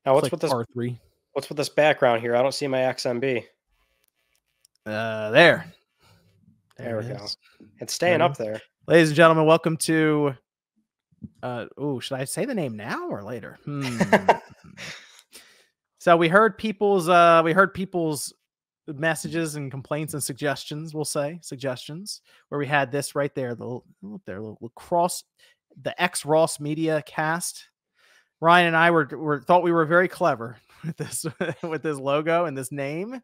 Now what's with this R3? What's with this background here? I don't see my XMB. There we it go. is. It's staying up there. Ladies and gentlemen, welcome to should I say the name now or later? So we heard people's messages and complaints and suggestions, we'll say suggestions, where we had this right there, the little cross, the X Ross Media cast. Ryan and I thought we were very clever with this with this logo and this name,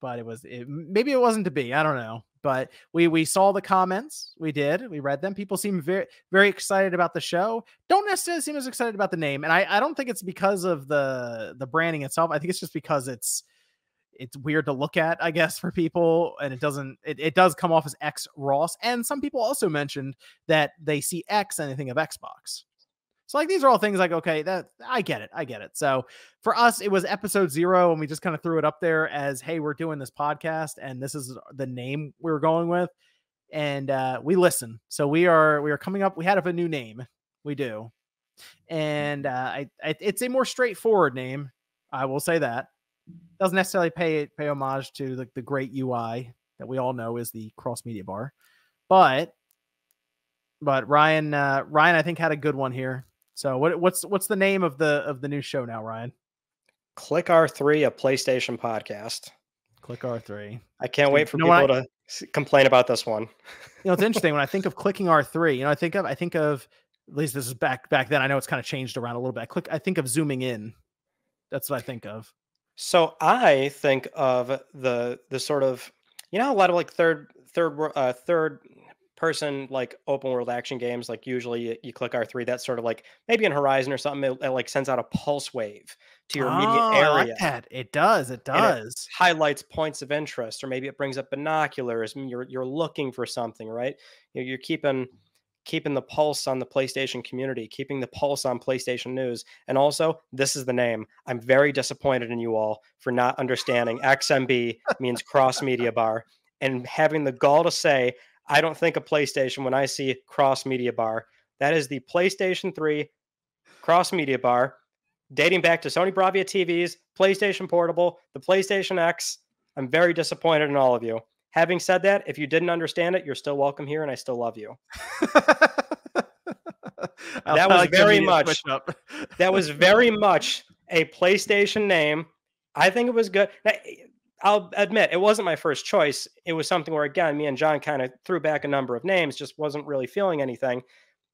but maybe it wasn't to be. I don't know. But we saw the comments. We read them. People seem very, very excited about the show. Don't necessarily seem as excited about the name. And I don't think it's because of the branding itself. I think it's just because it's weird to look at, I guess, for people. And it does come off as X Ross. And some people also mentioned that they see X and they think of Xbox. So like, these are all things like, okay, that I get it. So for us, it was episode 0 and we just kind of threw it up there as, hey, we're doing this podcast and this is the name we were going with. And we listen. So we are coming up. We had a new name. We do. And it's a more straightforward name. I will say that. Doesn't necessarily pay homage to the great UI that we all know is the Cross Media Bar. But Ryan, I think had a good one here. So what's the name of the new show now, Ryan? Click R3, a PlayStation podcast. Click R3. I can't wait for people to complain about this one. It's interesting when I think of clicking R3. I think of at least this is back then. I know it's kind of changed around a little bit. I think of zooming in. That's what I think of. So I think of the sort of, a lot of like third person, like open world action games, like usually you click R3, that's sort of like maybe in Horizon or something, it like sends out a pulse wave to your immediate area. I like that. It does. It highlights points of interest, or maybe it brings up binoculars. You're looking for something, right? You're keeping the pulse on the PlayStation community, keeping the pulse on PlayStation news. And also, this is the name. I'm very disappointed in you all for not understanding XMB means cross media bar and having the gall to say, I don't think of PlayStation when I see Cross Media Bar. That is the PlayStation 3 Cross Media Bar, dating back to Sony Bravia TVs, PlayStation Portable, the PlayStation X. I'm very disappointed in all of you. Having said that, if you didn't understand it, you're still welcome here, and I still love you. That was very much a PlayStation name. I think it was good. I'll admit, it wasn't my first choice. It was something where, again, me and John kind of threw back a number of names, just wasn't really feeling anything.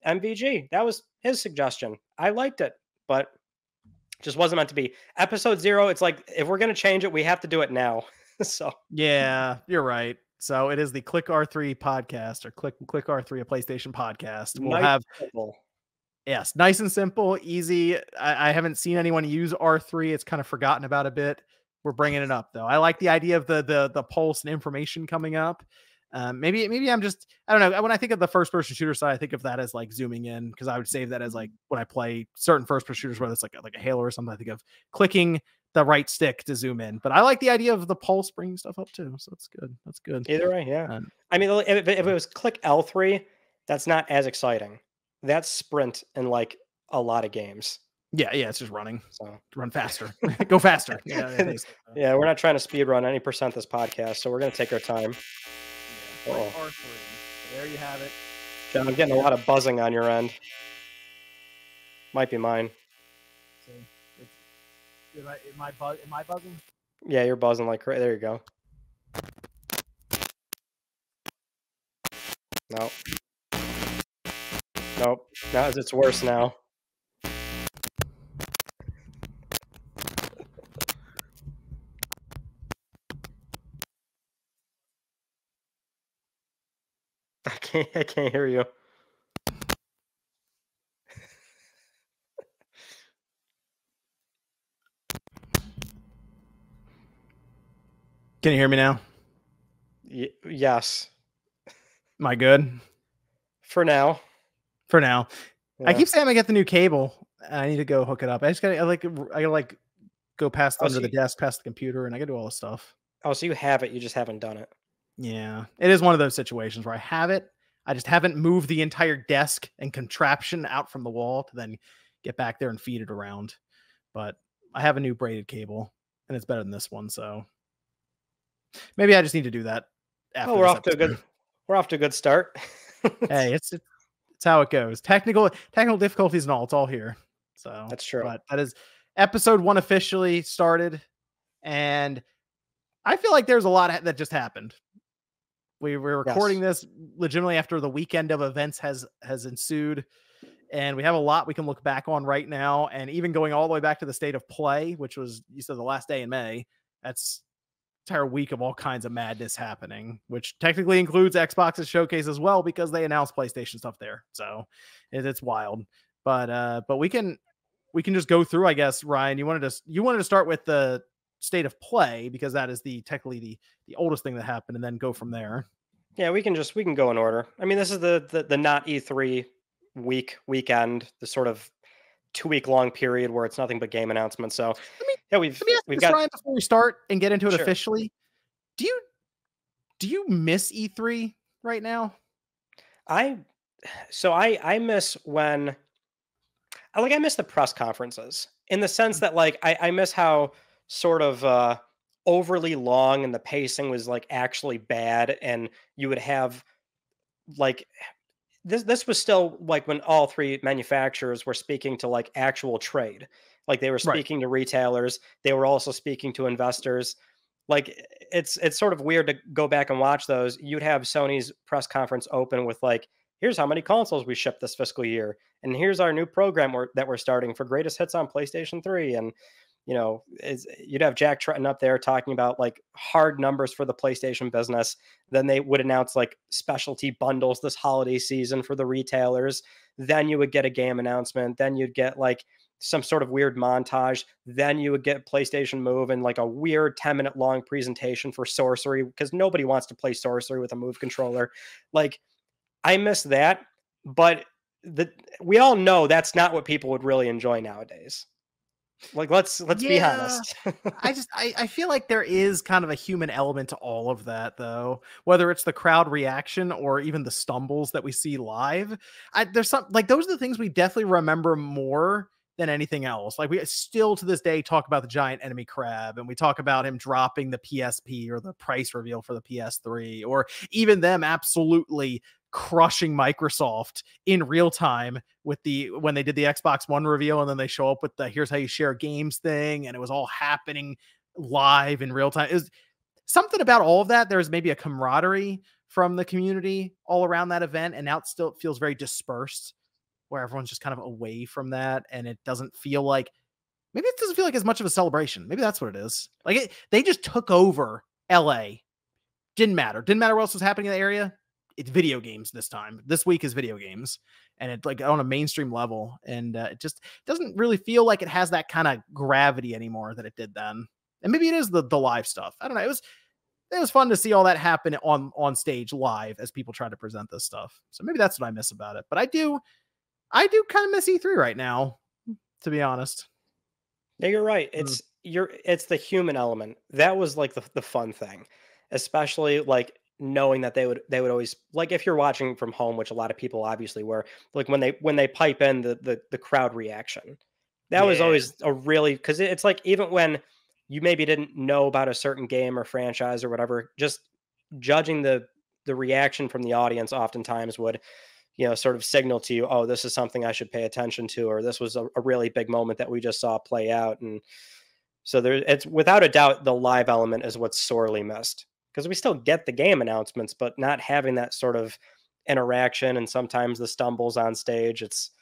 MVG, that was his suggestion. I liked it, but just wasn't meant to be. Episode 0, it's like, if we're going to change it, we have to do it now. So yeah, you're right. So it is the Click R3 podcast, or Click R3, a PlayStation podcast. We'll have simple. Yes, nice and simple, easy. I haven't seen anyone use R3. It's kind of forgotten about a bit. We're bringing it up though. I like the idea of the pulse and information coming up. Maybe I'm just, I don't know. When I think of the first person shooter side, I think of that as like zooming in, because I would save that as like when I play certain first person shooters, whether it's like a Halo or something, I think of clicking the right stick to zoom in. But I like the idea of the pulse bringing stuff up too. So that's good. That's good. Either way, yeah. I mean, if it was click L3, that's not as exciting. That's sprint in like a lot of games. Yeah, it's just running. So run faster, go faster. Yeah, we're not trying to speed run any % this podcast, so we're gonna take our time. Yeah, R3. So there you have it. John, I'm getting a lot of buzzing on your end. Might be mine. Am I buzzing? Yeah, you're buzzing like crazy. There you go. Nope. Now it's worse now. I can't hear you. Can you hear me now? Yes. Am I good? For now. Yeah. I keep saying I get the new cable. I need to go hook it up. I gotta go past under the desk, past the computer, and I gotta do all this stuff. Oh, so you have it, you just haven't done it. Yeah. It is one of those situations where I have it. I just haven't moved the entire desk and contraption out from the wall to then get back there and feed it around. But I have a new braided cable, and it's better than this one. So maybe I just need to do that after Well, this episode. we're off to a good start. Hey, it's how it goes. Technical difficulties and all. It's all here. So That's true. But that is episode 1 officially started, and I feel like there's a lot that just happened. We're recording this legitimately after the weekend of events has ensued, and we have a lot we can look back on right now. And even going all the way back to the state of play, which was, you said, the last day in May. That's entire week of all kinds of madness happening, which technically includes Xbox's showcase as well, because they announced PlayStation stuff there. So it's wild. But we can just go through, I guess. Ryan, you wanted to start with the state of play, because that is technically the oldest thing that happened, and then go from there. Yeah, we can go in order. I mean, this is the not E3 weekend, the sort of 2-week long period where it's nothing but game announcements. So let me ask got Ryan, before we start and get into it officially. Do you miss E3 right now? I miss when I miss the press conferences, in the sense that like I miss how sort of overly long, and the pacing was like actually bad, and you would have like this was still like when all 3 manufacturers were speaking to like actual trade. Like they were speaking to retailers, they were also speaking to investors. Like it's sort of weird to go back and watch those. You'd have Sony's press conference open with like, here's how many consoles we shipped this fiscal year, and here's our new program that we're starting for greatest hits on PlayStation 3. And you'd have Jack Tretton up there talking about like hard numbers for the PlayStation business. Then they would announce like specialty bundles this holiday season for the retailers. Then you would get a game announcement. Then you'd get like some sort of weird montage. Then you would get PlayStation Move and like a weird 10-minute long presentation for Sorcery, because nobody wants to play Sorcery with a Move controller. Like, I miss that, but we all know that's not what people would really enjoy nowadays. Like, let's be honest. I feel like there is kind of a human element to all of that, though, whether it's the crowd reaction or even the stumbles that we see live. There's some, like, those are the things we definitely remember more than anything else. Like, we still to this day talk about the giant enemy crab, and we talk about him dropping the PSP or the price reveal for the PS3, or even them absolutely crushing Microsoft in real time with when they did the Xbox One reveal, and then they show up with the here's how you share games thing, and it was all happening live in real time. It was something about all of that. There's maybe a camaraderie from the community all around that event, and now it still feels very dispersed, where everyone's just kind of away from that, and it doesn't feel like as much of a celebration. Maybe that's what it is. Like, they just took over LA. Didn't matter what else was happening in the area. It's video games this time. This week is video games, and it's like on a mainstream level, and it just doesn't really feel like it has that kind of gravity anymore that it did then. And maybe it is the live stuff. I don't know. It was fun to see all that happen on stage live as people try to present this stuff. So maybe that's what I miss about it. But I do kind of miss E3 right now, to be honest. Yeah, you're right. It's the human element. That was like the fun thing, especially like knowing that they would always, like, if you're watching from home, which a lot of people obviously were, like when they pipe in the crowd reaction, that was always a really, because it's like, even when you maybe didn't know about a certain game or franchise or whatever, just judging the reaction from the audience oftentimes would, sort of signal to you, oh, this is something I should pay attention to, or this was a really big moment that we just saw play out. And so it's without a doubt, the live element is what's sorely missed, because we still get the game announcements, but not having that sort of interaction, and sometimes the stumbles on stage. It's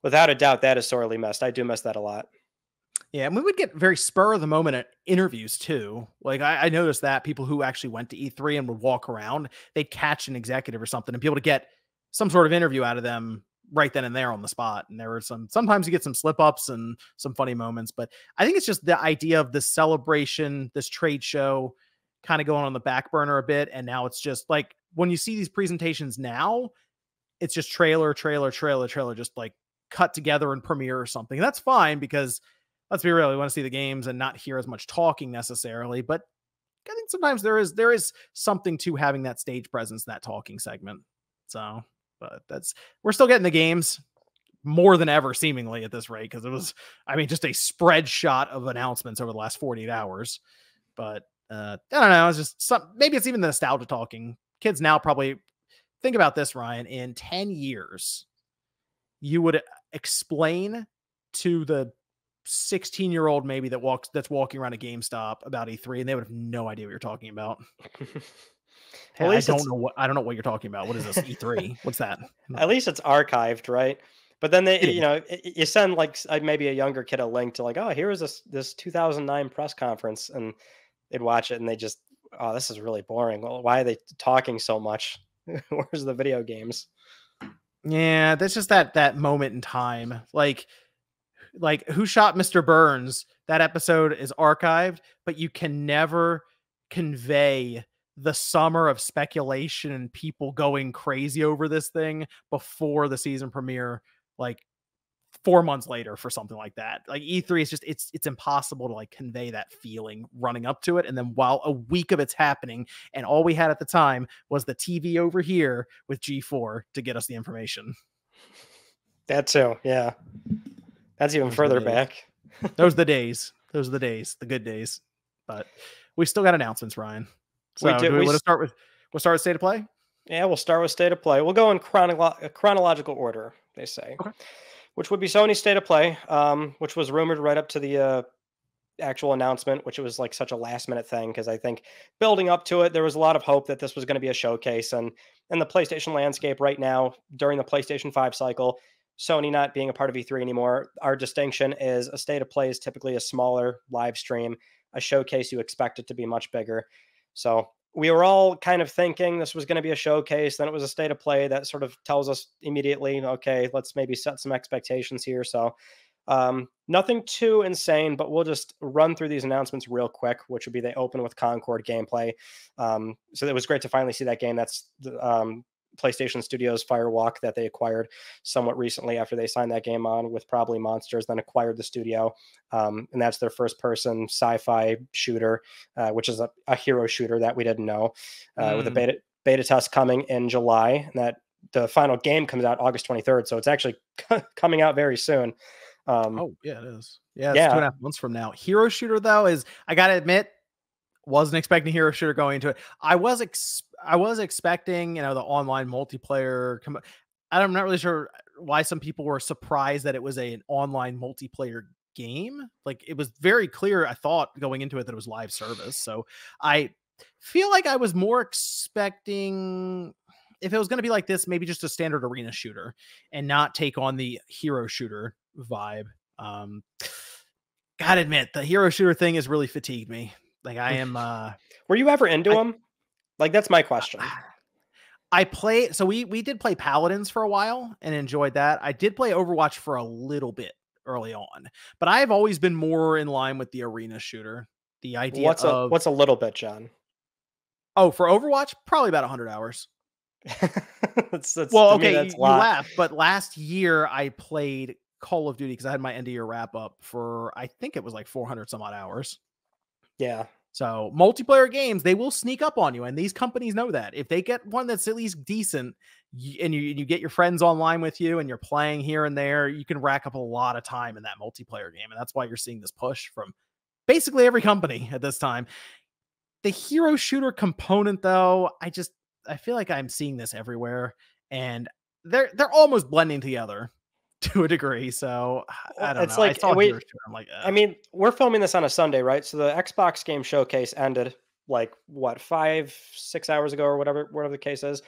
without a doubt that is sorely missed. I do miss that a lot. Yeah, and we would get very spur of the moment interviews too. Like, I noticed that people who actually went to E3 and would walk around, they'd catch an executive or something and be able to get some sort of interview out of them right then and there on the spot. And there were sometimes you get some slip ups and some funny moments, but I think it's just the idea of this celebration, this trade show kind of going on the back burner a bit. And now it's just like, when you see these presentations now, it's just trailer, just like cut together and premiere or something. And that's fine, because let's be real, we want to see the games and not hear as much talking necessarily. But I think sometimes there is something to having that stage presence, that talking segment. So, but we're still getting the games. more than ever seemingly at this rate, because it was, I mean, just a spread shot of announcements over the last 48 hours. But I don't know, it's just maybe it's even the nostalgia talking. Kids now probably think about this, Ryan. In 10 years, you would explain to the 16-year-old maybe that's walking around a GameStop about E3, and they would have no idea what you're talking about. Well, I don't know what you're talking about. What is this E3? What's that? At least it's archived, right? But then they, It you is. know, you send like maybe a younger kid a link to like, oh, here is this 2009 press conference, and they'd watch it and they just, oh, this is really boring. Well, why are they talking so much? Where's the video games? Yeah, that's just that moment in time. Like Who Shot Mr. Burns? That episode is archived, but you can never convey the summer of speculation and people going crazy over this thing before the season premiere, like 4 months later for something like that. Like E3 is just, it's impossible to like convey that feeling running up to it. And then while a week of it's happening, and all we had at the time was the TV over here with G4 to get us the information. That too. Yeah. That's even further back. Those are the days. Those are the days, the good days. But we still got announcements, Ryan. So do we want to start with, we'll start with State of Play? Yeah, we'll start with State of Play. We'll go in chronological order, they say. Okay. Which would be Sony's State of Play, which was rumored right up to the actual announcement, which it was like such a last minute thing, because I think building up to it, there was a lot of hope that this was going to be a showcase. And in the PlayStation landscape right now, during the PlayStation 5 cycle, Sony not being a part of E3 anymore, our distinction is a State of Play is typically a smaller live stream. A showcase, you expect it to be much bigger. So we were all kind of thinking this was going to be a showcase. Then it was a State of Play that sort of tells us immediately, okay, let's maybe set some expectations here. So nothing too insane, but we'll just run through these announcements real quick, which would be they open with Concord gameplay. So it was great to finally see that game. That's the PlayStation Studios Firewalk that they acquired somewhat recently after they signed that game on with Probably Monsters, then acquired the studio. And that's their first person sci-fi shooter, which is a hero shooter that we didn't know, with a beta test coming in July, and that the final game comes out August 23rd. So it's actually coming out very soon. Oh yeah, it is. Yeah, it's 2.5 months from now. Hero shooter though is, I gotta admit, wasn't expecting hero shooter going into it. I was expecting, the online multiplayer. I'm not really sure why some people were surprised that it was an online multiplayer game. Like, it was very clear, I thought, going into it, that it was live service. So I feel like I was more expecting, if it was going to be like this, maybe just a standard arena shooter and not take on the hero shooter vibe. Gotta admit, the hero shooter thing has really fatigued me. Like, I am. Were you ever into them? Like, that's my question. I play. So we did play Paladins for a while and enjoyed that. I did play Overwatch for a little bit early on, but I have always been more in line with the arena shooter. The idea what's a little bit, John? Oh, for Overwatch, probably about 100 hours. Well, okay, you laugh, but last year I played Call of Duty because I had my end of year wrap up for, I think it was like 400 some odd hours. Yeah. So multiplayer games, they will sneak up on you, and these companies know that. If they get one that's at least decent, and you get your friends online with you, and you're playing here and there, you can rack up a lot of time in that multiplayer game, and that's why you're seeing this push from basically every company at this time. The hero shooter component, though, I feel like I'm seeing this everywhere, and they're almost blending together to a degree. So I don't know. Like, I'm like, I mean, we're filming this on a Sunday, right? So the Xbox game showcase ended like what, 5-6 hours ago or whatever the case is.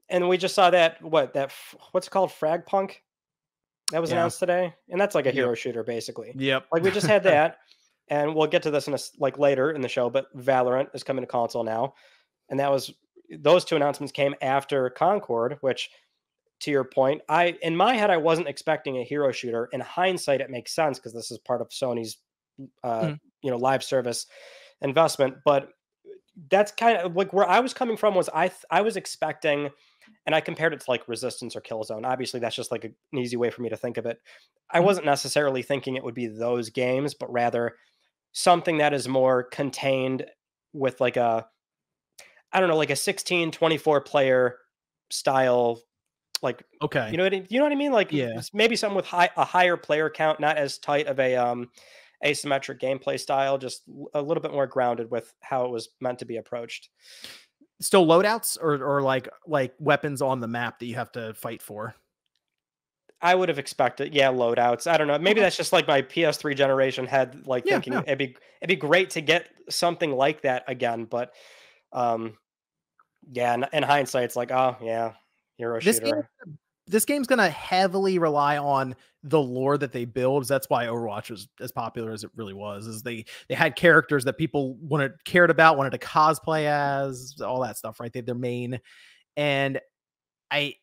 And we just saw what's it called? Frag Punk. That was announced today. And that's like a hero shooter, basically. Yep. Like, we just had that. And we'll get to this later in the show, but Valorant is coming to console now. And those two announcements came after Concord, which, to your point, in my head, I wasn't expecting a hero shooter. In hindsight, it makes sense because this is part of Sony's, live service investment. But that's kind of like where I was coming from. Was I was expecting, and I compared it to like Resistance or Killzone. Obviously, that's just like an easy way for me to think of it. I wasn't necessarily thinking it would be those games, but rather something that is more contained with like a 16, 24 player style Like, Okay. you know what I mean? Like Yeah. maybe something with a higher player count, not as tight of a asymmetric gameplay style, just a little bit more grounded with how it was meant to be approached. Still loadouts or like weapons on the map that you have to fight for. I would have expected, yeah, loadouts. I don't know. Maybe Okay. that's just like my PS3 generation had like Yeah. thinking No. it'd be great to get something like that again. But um, yeah, in hindsight, it's like, oh yeah, hero This game shooter. this game's gonna heavily rely on the lore that they build. That's why Overwatch was as popular as it really was. Is they had characters that people cared about, wanted to cosplay as, all that stuff, right? They had their main, and I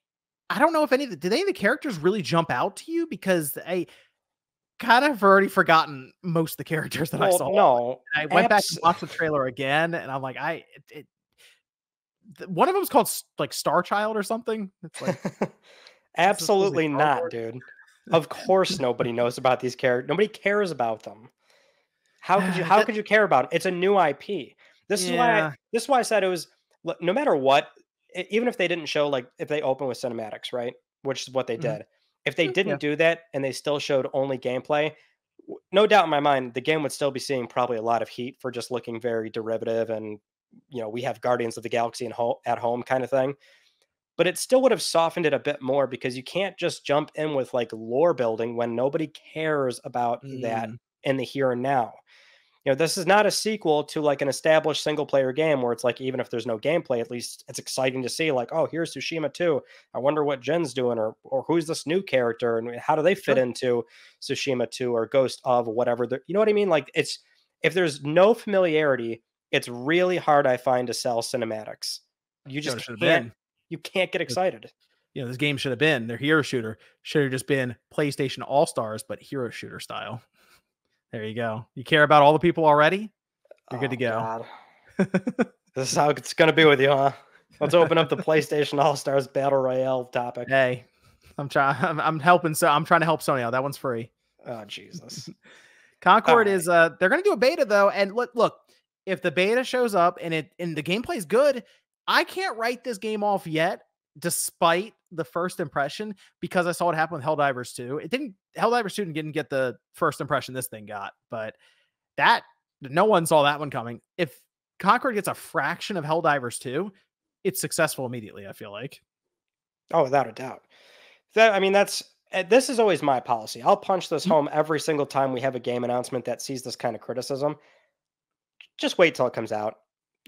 I don't know if did any of the characters really jump out to you, because I kind of already forgotten most of the characters that I Well, saw. no, And I went back and watched the trailer again, and I'm like, one of them's called like Star Child or something. It's like, is this supposed to be absolutely Star not, Wars? dude. Of course, nobody knows about these characters. Nobody cares about them. How That could you care about it? It's a new IP. yeah. This is why I said it was no matter what, even if they didn't show like if they open with cinematics, right? Which is what they Mhm. did. If they Yeah. didn't do that and they still showed only gameplay, no doubt in my mind, the game would still be seeing probably a lot of heat for just looking very derivative and we have Guardians of the Galaxy at home kind of thing. But it still would have softened it a bit more because you can't just jump in with like lore building when nobody cares about that Mm. in the here and now. This is not a sequel to like an established single player game where it's like, even if there's no gameplay, at least it's exciting to see like, oh, here's Tsushima 2. I wonder what Jen's doing, or who's this new character and how do they fit Sure. into Tsushima 2 or Ghost of whatever. You know what I mean? Like if there's no familiarity, it's really hard, I find, to sell cinematics. You You know what just it should have can't, been? you can't get excited. This game should have been their hero shooter. Should have just been PlayStation All Stars, but hero shooter style. There you go. You care about all the people already? You're good to Oh go. God. This is how it's gonna be with you, huh? Let's open up the PlayStation All Stars Battle Royale topic. Hey, I'm trying. I'm helping. So I'm trying to help Sony out. That one's free. Oh Jesus. All Concord right. is. They're going to do a beta though, and look. If the beta shows up and the gameplay's good, I can't write this game off yet, despite the first impression, because I saw what happened with Helldivers 2. Helldivers 2 didn't get the first impression this thing got, but that no one saw that one coming. If Concord gets a fraction of Helldivers 2, it's successful immediately, I feel like. Oh, without a doubt. This is always my policy. I'll punch this Mhm. home every single time we have a game announcement that sees this kind of criticism. Just wait till it comes out.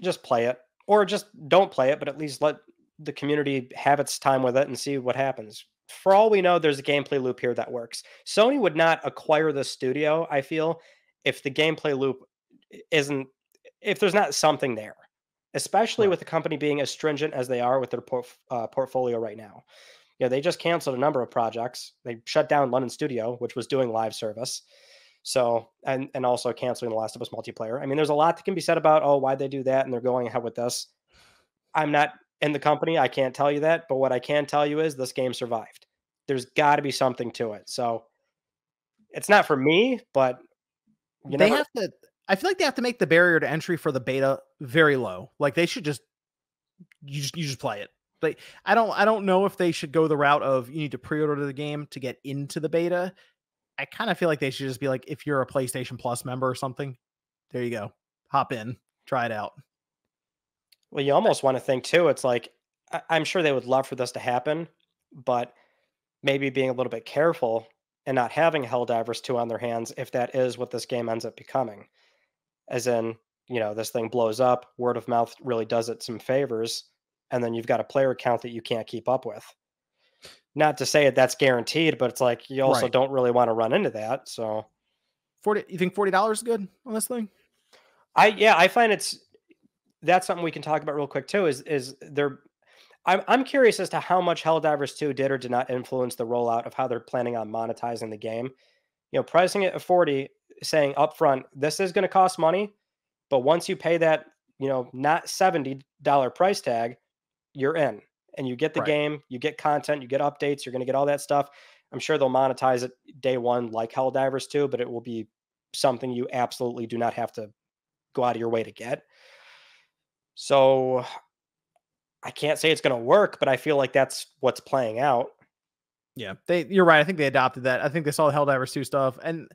Just play it. Or just don't play it, but at least let the community have its time with it and see what happens. For all we know, there's a gameplay loop here that works. Sony would not acquire this studio, I feel, if the gameplay loop isn't if there's not something there, especially Right. with the company being as stringent as they are with their portfolio right now. They just canceled a number of projects. They shut down London Studio, which was doing live service. So, and also canceling The Last of Us multiplayer. I mean, there's a lot that can be said about, oh, why'd they do that? And they're going ahead with this. I'm not in the company. I can't tell you that. But what I can tell you is this game survived. There's got to be something to it. So it's not for me, but you They never. have to. I feel like they have to make the barrier to entry for the beta very low. Like they should just you just play it. Like I don't know if they should go the route of you need to pre-order the game to get into the beta. I kind of feel like they should just be like, if you're a PlayStation Plus member or something, there you go. Hop in, try it out. Well, you almost want to think too. It's like, I'm sure they would love for this to happen, but maybe being a little bit careful and not having Helldivers 2 on their hands if that is what this game ends up becoming. As in, this thing blows up, word of mouth really does it some favors, and then you've got a player count that you can't keep up with. Not to say that's guaranteed, but it's like you also Right. don't really want to run into that. So 40, you think $40 is good on this thing? I find that's something we can talk about real quick too. Is there I'm curious as to how much Helldivers 2 did or did not influence the rollout of how they're planning on monetizing the game. Pricing it at 40, saying upfront, this is going to cost money, but once you pay that, not $70 price tag, you're in. And you get the Right. game, you get content, you get updates, you're going to get all that stuff. I'm sure they'll monetize it day one like Helldivers 2, but it will be something you absolutely do not have to go out of your way to get. So I can't say it's going to work, but I feel like that's what's playing out. Yeah, you're right. I think they adopted that. I think they saw the Helldivers 2 stuff, and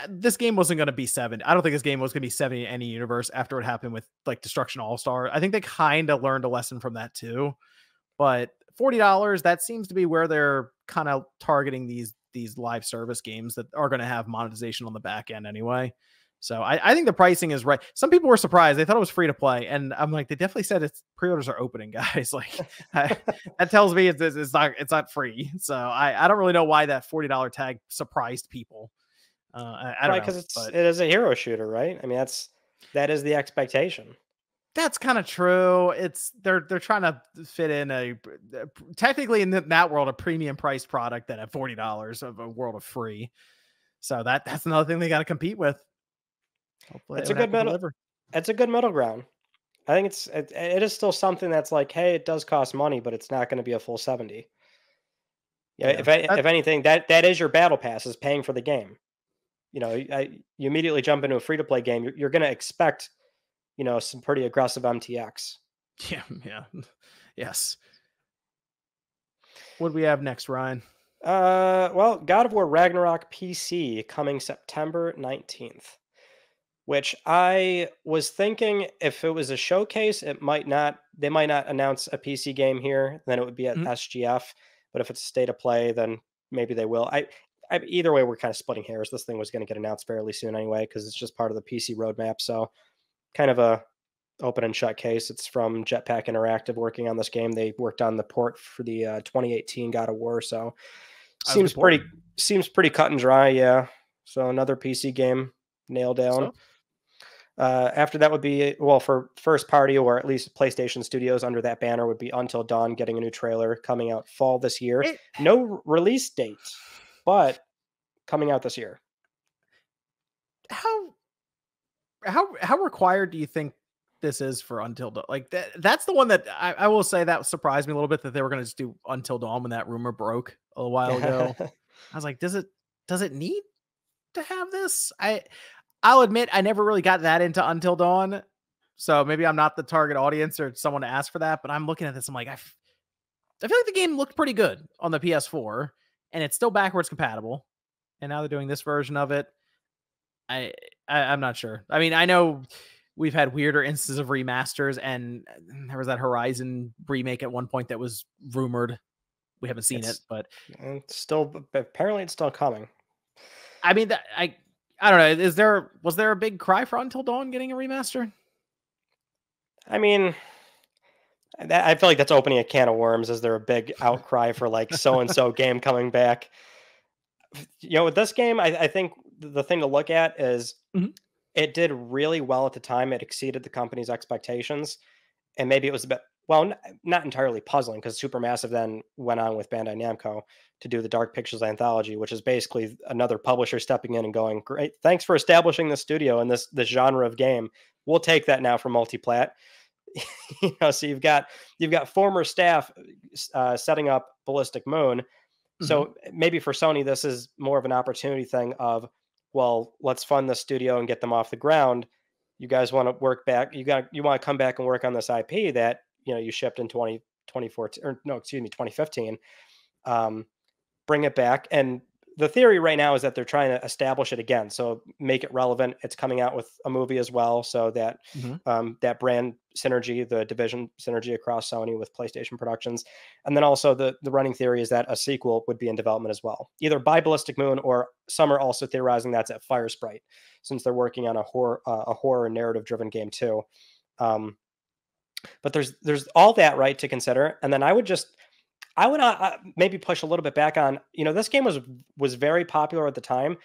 this game wasn't going to be 70. I don't think this game was going to be 70 in any universe after what happened with like Destruction All-Star. I think they kind of learned a lesson from that too. But $40, that seems to be where they're kind of targeting these live service games that are going to have monetization on the back end anyway. So I think the pricing is right. Some people were surprised. They thought it was free to play. And I'm like, they definitely said it's pre-orders are opening, guys. Like that tells me it's not free. So I don't really know why that $40 tag surprised people. I don't know. Because it is a hero shooter, right? I mean, that is the expectation. That's kind of true. They're trying to fit in technically in that world, a premium priced product that at $40 of a world of free. So that's another thing they got to compete with. Hopefully It's a good middle ground. I think it is still something that's like, hey, it does cost money, but it's not going to be a full 70. Yeah, if anything, that is your battle pass is paying for the game. You immediately jump into a free to play game. You're going to expect, some pretty aggressive MTX. Yeah. Yes. What do we have next, Ryan? Well, God of War Ragnarok PC coming September 19th. Which I was thinking if it was a showcase, they might not announce a PC game here, then it would be at SGF. But if it's a state of play, then maybe they will. Either way, we're kind of splitting hairs. This thing was going to get announced fairly soon anyway, because it's just part of the PC roadmap. So kind of a open and shut case. It's from Jetpack Interactive working on this game. They worked on the port for the 2018 God of War. So seems pretty cut and dry. Yeah. So another PC game nailed down. After that would be, for first party or at least PlayStation Studios under that banner would be Until Dawn getting a new trailer coming out fall this year. No release date, but coming out this year. How required do you think this is for Until Dawn? Like that's the one that I will say that surprised me a little bit that they were going to just do Until Dawn when that rumor broke a while ago. I was like, does it need to have this? I'll admit I never really got that into Until Dawn, so maybe I'm not the target audience or someone to ask for that. But I'm looking at this, I'm like, I feel like the game looked pretty good on the PS4, and it's still backwards compatible. And now they're doing this version of it. I'm not sure. I mean, I know we've had weirder instances of remasters, and there was that Horizon remake at one point that was rumored. We haven't seen it, but apparently it's still coming. I mean, I don't know. Was there a big cry for Until Dawn getting a remaster? I mean, I feel like that's opening a can of worms. Is there a big outcry for like so-and-so game coming back? With this game, I think the thing to look at is it did really well at the time. It exceeded the company's expectations. And maybe it was a bit, not entirely puzzling because Supermassive then went on with Bandai Namco to do the Dark Pictures Anthology, which is basically another publisher stepping in and going, great, thanks for establishing the studio and this genre of game. We'll take that now for multiplat. So you've got former staff setting up Ballistic Moon. So maybe for Sony, this is more of an opportunity thing of, well, let's fund the studio and get them off the ground. You guys want to work back. You want to come back and work on this IP that, you shipped in 2015. Bring it back. And the theory right now is that they're trying to establish it again. So make it relevant. It's coming out with a movie as well. So that, that brand synergy, the division synergy across Sony with PlayStation Productions. And then also the running theory is that a sequel would be in development as well, either by Ballistic Moon, or some are also theorizing that's at Firesprite, since they're working on a horror narrative driven game too. But there's all that, right, to consider. And then I would maybe push a little bit back on, this game was very popular at the time.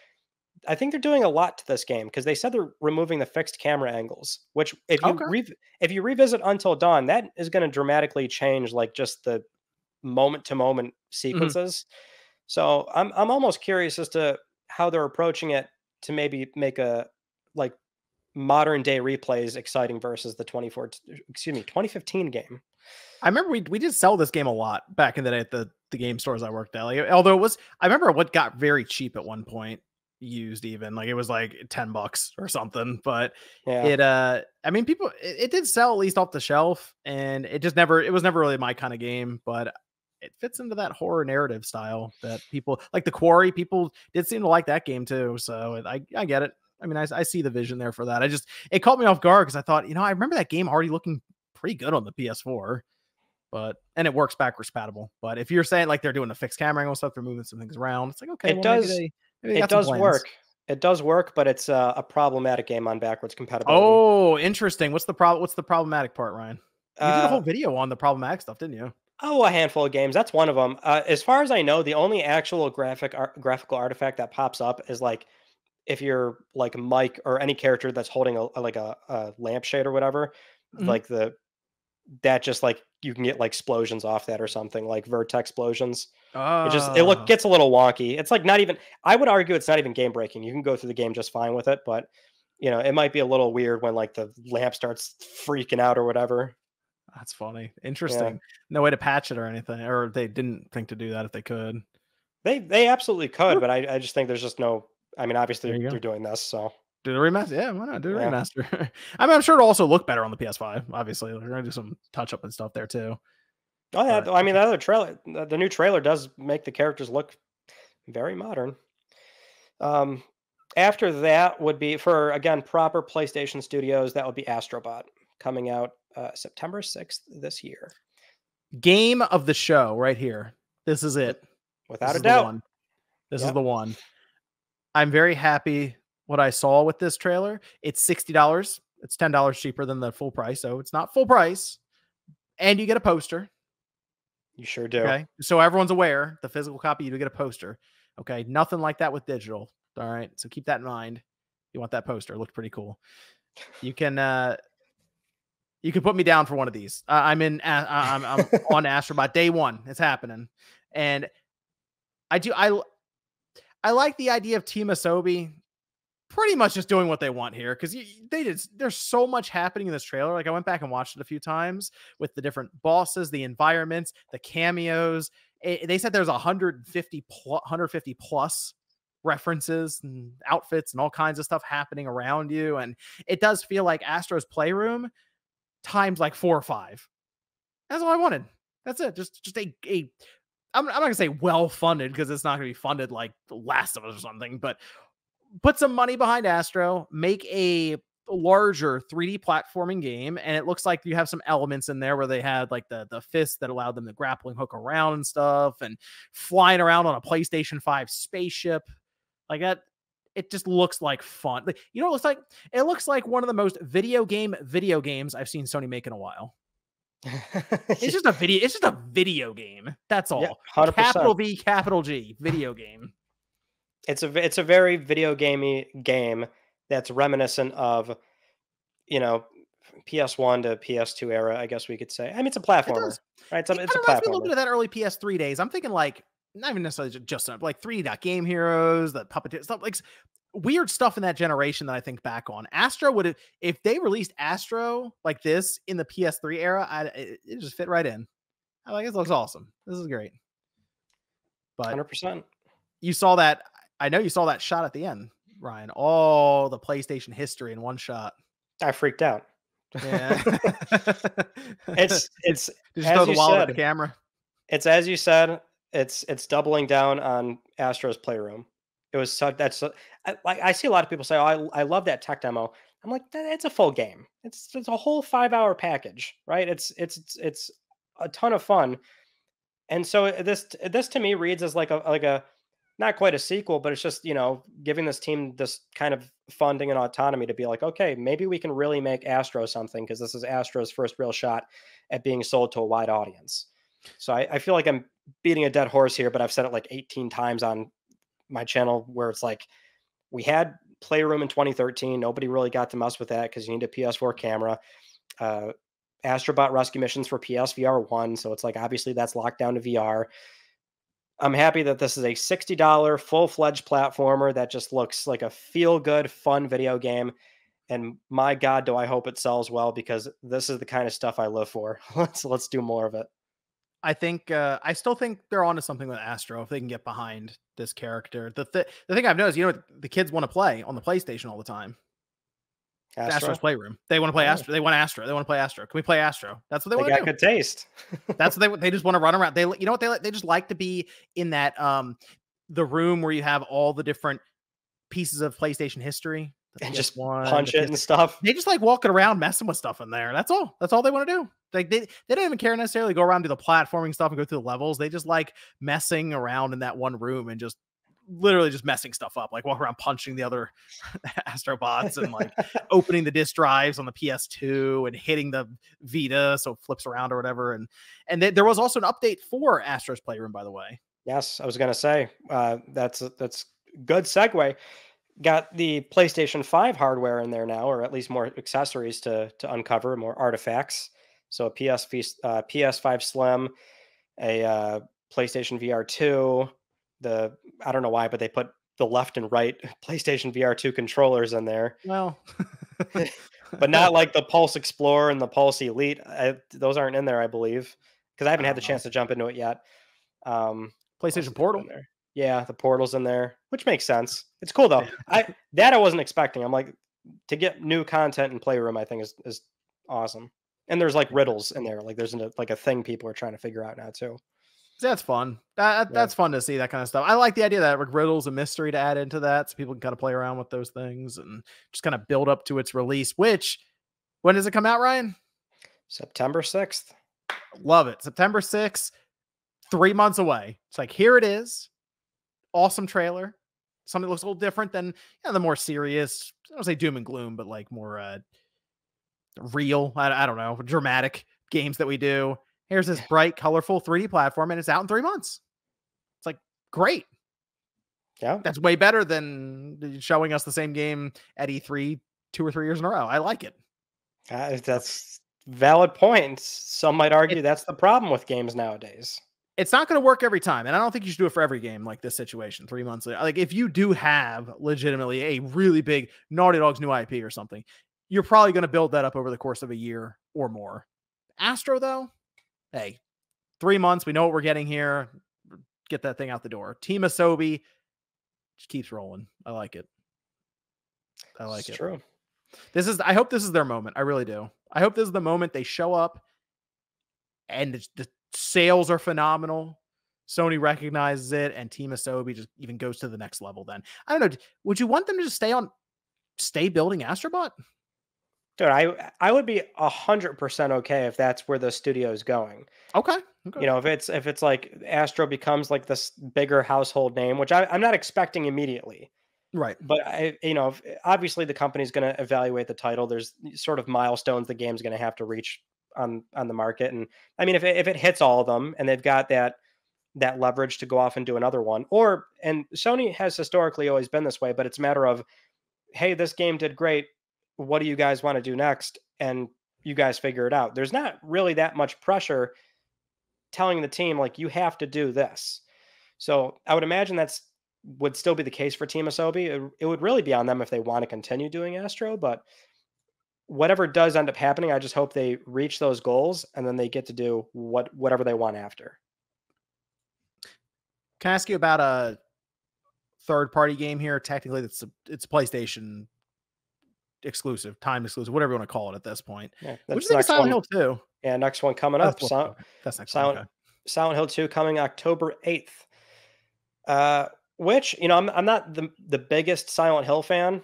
I think they're doing a lot to this game because they said they're removing the fixed camera angles, which if you revisit Until Dawn, that is going to dramatically change like just the moment to moment sequences. So I'm almost curious as to how they're approaching it to maybe make a like modern day replays exciting versus the 2015 game. I remember we did sell this game a lot back in the day at the game stores I worked at. Like, although I remember what got very cheap at one point. used even. Like it was like $10 or something. But Yeah. I mean, it did sell at least off the shelf, and it was never really my kind of game, but it fits into that horror narrative style that people like. The Quarry, people did seem to like that game too. So I get it. I mean, I see the vision there for that. It caught me off guard because I thought, I remember that game already looking pretty good on the PS4, and it works backwards compatible. But if you're saying like they're doing a fixed camera angle stuff, they're moving some things around, it's like, okay, It well, does maybe they it got some does plans. work. It does work, but it's a problematic game on backwards compatibility. Oh, interesting. What's the problematic part, Ryan? You did a whole Uh, video on the problematic stuff, didn't you? a handful of games. That's one of them. As far as I know, the only actual graphical artifact that pops up is like if you're like Mike or any character that's holding a lampshade or whatever, Mhm. like that just like you can get like explosions off that or something like vertex explosions. Oh, Gets a little wonky. It's like not even, I would argue it's not even game breaking. You can go through the game just fine with it, but it might be a little weird when like the lamp starts freaking out or whatever. that's funny. Yeah. Interesting. No way to patch it or anything, or they didn't think to do that if they could. They absolutely could, Whew. but I just think there's just no, I mean, obviously There you they're go. doing this, so Do the remaster. Yeah, why not? Do the yeah. remaster. I mean, I'm sure it'll also look better on the PS5. Obviously, they're gonna do some touch up and stuff there too. Oh yeah, But I mean the other trailer, the new trailer does make the characters look very modern. Um, After that would be for again proper PlayStation Studios. That would be Astrobot coming out September 6th this year. game of the show right here. This is With, it. without This a is the doubt. one. This is Yep. the one. I'm very happy what I saw with this trailer. It's $60. It's $10 cheaper than the full price, so it's not full price. And you get a poster. You sure do. Okay. So everyone's aware, the physical copy, you do get a poster. Okay. Nothing like that with digital. All right. So keep that in mind. You want that poster. It looked pretty cool. You can put me down for one of these. I'm on Astrobot day one. It's happening. And I like the idea of Team Asobi pretty much just doing what they want here because there's so much happening in this trailer. Like I went back and watched it a few times with the different bosses, the environments, the cameos. They said there's 150 plus references and outfits and all kinds of stuff happening around you, and it does feel like Astro's Playroom times like 4 or 5. That's all I wanted. That's it. Just a I'm not gonna say well funded because it's not gonna be funded like The Last of Us or something, but put some money behind Astro, make a larger 3D platforming game, and it looks like you have some elements in there where they had like the fist that allowed them to grappling hook around and stuff, and flying around on a PlayStation 5 spaceship like that. It just looks like fun. Like, you know what it looks like? It looks like one of the most video games I've seen Sony make in a while. It's just a video game. That's Yeah, all. 100%. Capital V, capital G, video game. It's a very video gamey game that's reminiscent of, PS1 to PS2 era, I guess we could say. I mean, it's a It platformer, does. right? It It's a reminds me a little bit platformer. of that early PS3 days. I'm thinking like not even necessarily just like 3D Game Heroes, the Puppeteer stuff, like weird stuff in that generation that I think back on. Astro would have, if they released Astro like this in the PS3 era, it just fit right in. I like it. Looks awesome. This is great. But 100%. you saw that. I know you saw that shot at the end, Ryan. All the PlayStation history in one shot. I freaked out. Yeah. It's Did you as throw the you wallet at said. the camera? It's as you said. It's doubling down on Astro's Playroom. It was such I see a lot of people say, "Oh, I love that tech demo." I'm like, it's a full game. It's a whole 5-hour package, right? It's a ton of fun. And so this to me reads as like a not quite a sequel, but it's just, giving this team this kind of funding and autonomy to be like, okay, maybe we can really make Astro something because this is Astro's first real shot at being sold to a wide audience. So I feel like I'm beating a dead horse here, but I've said it like 18 times on my channel where it's like we had Playroom in 2013. Nobody really got to mess with that because you need a PS4 camera. Astrobot Rescue Missions for PSVR 1. So it's like, obviously that's locked down to VR. I'm happy that this is a $60 full-fledged platformer that just looks like a feel-good, fun video game. And my God, do I hope it sells well because this is the kind of stuff I live for. Let's do more of it. I still think they're onto something with Astro if they can get behind this character. The thing I've noticed, the kids want to play on the PlayStation all the time. Astro's Astro. Playroom. They want to play Oh, Astro. They want Astro. They want to play Astro. Can we play Astro? That's what they they want to got do. good taste. That's what they just want to run around. You know what they just like to be in that the room where you have all the different pieces of PlayStation history. And just PS1, punch it and stuff. They just like walking around messing with stuff in there. That's all. That's all they want to do. Like they don't even care necessarily go around to the platforming stuff and go through the levels. They just like messing around in that one room and just literally just messing stuff up. Like walk around punching the other Astrobots and like opening the disk drives on the PS2 and hitting the Vita so it flips around or whatever. And there was also an update for Astro's Playroom, by the way. Yes, I was gonna say that's good segue. Got the PlayStation 5 hardware in there now, or at least more accessories to uncover, more artifacts. So a PS5 Slim, a PlayStation VR 2. I don't know why, but they put the left and right PlayStation VR 2 controllers in there. Well, but not like the Pulse Explorer and the Pulse Elite. Those aren't in there, I believe, because I haven't had the chance to jump into it yet. PlayStation Portal. Yeah, the Portal's in there, which makes sense. It's cool though. I wasn't expecting. I'm like, to get new content in Playroom, I think is awesome. And there's like riddles in there. Like there's a thing people are trying to figure out now too. That's fun. That's fun to see that kind of stuff. I like the idea that riddles and mystery to add into that, so people can kind of play around with those things and just kind of build up to its release. Which, when does it come out, Ryan? September 6th. Love it. September 6th, 3 months away. It's like, here it is. Awesome trailer. Something that looks a little different than the more serious, I don't say doom and gloom, but like more real, I don't know, dramatic games that we do. Here's this bright, colorful 3D platform, and it's out in 3 months. It's like, great. Yeah. That's way better than showing us the same game at E3 2 or 3 years in a row. I like it. That's valid points. Some might argue that's the problem with games nowadays. It's not going to work every time, and I don't think you should do it for every game like this situation. 3 months later, like if you do have legitimately a really big Naughty Dog's new IP or something, you're probably going to build that up over the course of a year or more. Astro, though, hey, 3 months, we know what we're getting here. Get that thing out the door. Team Asobi just keeps rolling. I like it. I like it. True. I hope this is their moment. I really do. I hope this is the moment they show up and the sales are phenomenal. Sony recognizes it, and Team Asobi just even goes to the next level. Then I don't know. Would you want them to just stay building Astrobot? Dude, I would be 100% okay if that's where the studio is going. Okay. If it's like Astro becomes like this bigger household name, which I'm not expecting immediately. Right. But obviously the company's going to evaluate the title. There's sort of milestones the game's going to have to reach on the market. And I mean, if it hits all of them and they've got that leverage to go off and do another one, and Sony has historically always been this way, but it's a matter of, hey, this game did great. What do you guys want to do next? And you guys figure it out. There's not really that much pressure telling the team, like, you have to do this. So I would imagine would still be the case for Team Asobi. It would really be on them if they want to continue doing Astro, but whatever does end up happening, I just hope they reach those goals and then they get to do whatever they want after. Can I ask you about a third-party game here? Technically, it's PlayStation exclusive, time exclusive, whatever you want to call it at this point. Yeah, what do you think of Silent Hill 2? Yeah, next one coming up. That's next Silent Hill 2 coming October 8th. Which, I'm not the biggest Silent Hill fan.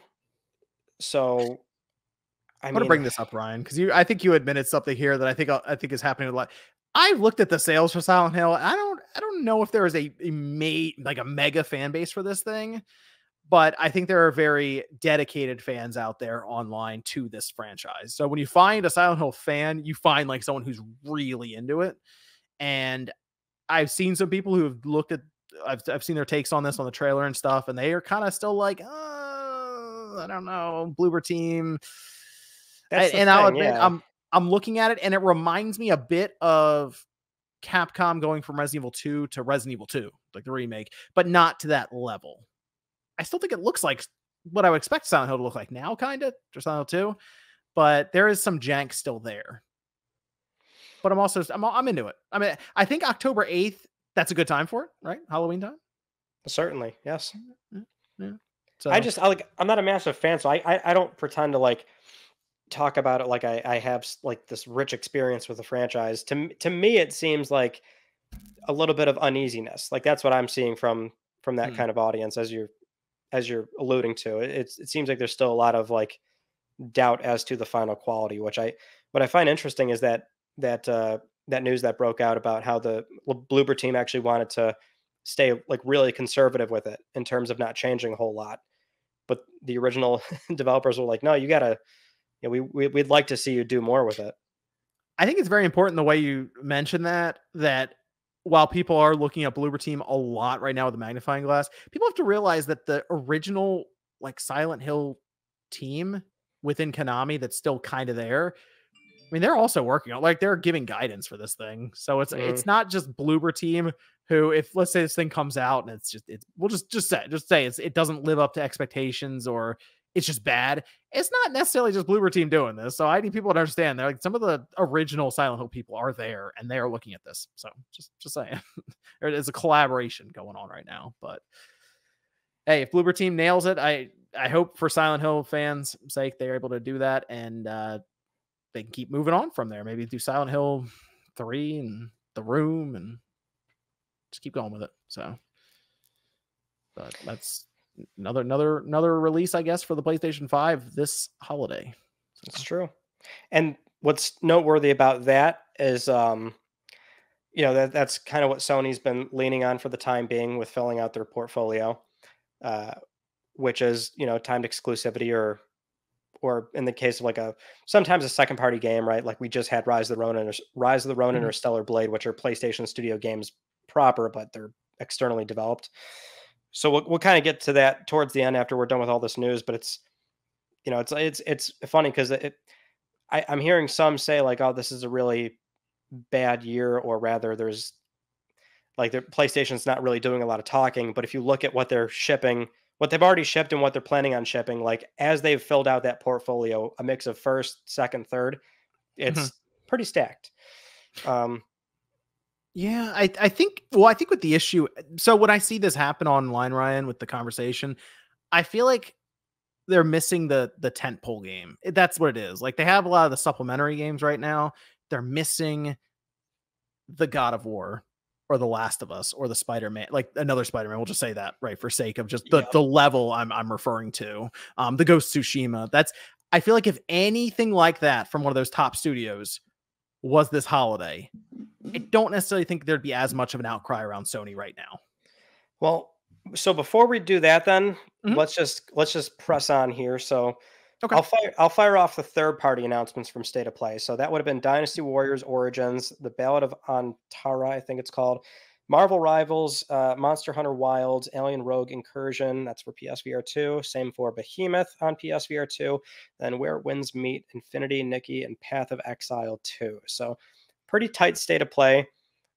So I'm going to bring this up, Ryan, because I think you admitted something here that I think is happening a lot. I've looked at the sales for Silent Hill. I don't know if there is a mega fan base for this thing, but I think there are very dedicated fans out there online to this franchise. So when you find a Silent Hill fan, you find like someone who's really into it. And I've seen some people who have looked at, I've seen their takes on this on the trailer and stuff, and they are kind of still like, I don't know, Bloober Team. I'll admit, I'm looking at it, and it reminds me a bit of Capcom going from Resident Evil 2 to Resident Evil 2, like the remake, but not to that level. I still think it looks like what I would expect Silent Hill to look like now, kind of, or Silent Hill 2, but there is some jank still there. but I'm into it. I mean, I think October 8th, that's a good time for it, right? Halloween time. Certainly, yes. Yeah. Yeah. So I'm not a massive fan, so I don't pretend to like talk about it like I have like this rich experience with the franchise. To me, it seems like a little bit of uneasiness. Like that's what I'm seeing from that hmm. kind of audience as you're alluding to. It seems like there's still a lot of like doubt as to the final quality, which I what I find interesting is that news that broke out about how the Bloober team actually wanted to stay like really conservative with it in terms of not changing a whole lot. But the original developers were like, no, you gotta, we'd like to see you do more with it. I think it's very important the way you mentioned that while people are looking at Bloober Team a lot right now with the magnifying glass, people have to realize that the original like Silent Hill team within Konami that's still kind of there. I mean, they're also working on like they're giving guidance for this thing. So Mhm. it's not just Bloober Team who, if let's say this thing comes out and we'll just say it doesn't live up to expectations or it's just bad. It's not necessarily just Bloober Team doing this. So I need people to understand they're like some of the original Silent Hill people are there and they are looking at this. So just saying, there's a collaboration going on right now. But hey, if Bloober Team nails it, I hope for Silent Hill fans' sake they're able to do that and they can keep moving on from there. Maybe do Silent Hill 3 and The Room and just keep going with it. So, but that's another release, I guess, for the PlayStation 5 this holiday. It's true. And what's noteworthy about that is, that's kind of what Sony's been leaning on for the time being with filling out their portfolio, uh, which is, timed exclusivity or in the case of like sometimes a second party game, right? Like we just had Rise of the Ronin Mhm. or Stellar Blade, which are PlayStation Studio games proper, but they're externally developed. So we'll kind of get to that towards the end after we're done with all this news. But it's funny because I'm hearing some say like, oh, this is a really bad year, or rather, there's like the PlayStation's not really doing a lot of talking. But if you look at what they're shipping, what they've already shipped and what they're planning on shipping, like as they've filled out that portfolio, a mix of first, second, third, Mhm. it's pretty stacked. Um, Yeah, I think well, I think with the issue so when I see this happen online, Ryan, with the conversation, I feel like they're missing the tentpole game. That's what it is. Like they have a lot of the supplementary games right now. They're missing the God of War or the Last of Us or the Spider-Man, like another Spider-Man. We'll just say that, right, for sake of just the yeah, the level I'm referring to. The Ghost of Tsushima. That's I feel like if anything like that from one of those top studios was this holiday, I don't necessarily think there'd be as much of an outcry around Sony right now. well, so before we do that, then Mhm. let's just press on here. So Okay. I'll fire off the third party announcements from State of Play. So that would have been Dynasty Warriors Origins, The Ballad of Antara, I think it's called, Marvel Rivals, Monster Hunter Wilds, Alien Rogue Incursion, that's for PSVR 2. Same for Behemoth on PSVR 2. Then Where Winds Meet, Infinity, Nikki, and Path of Exile 2. So pretty tight State of Play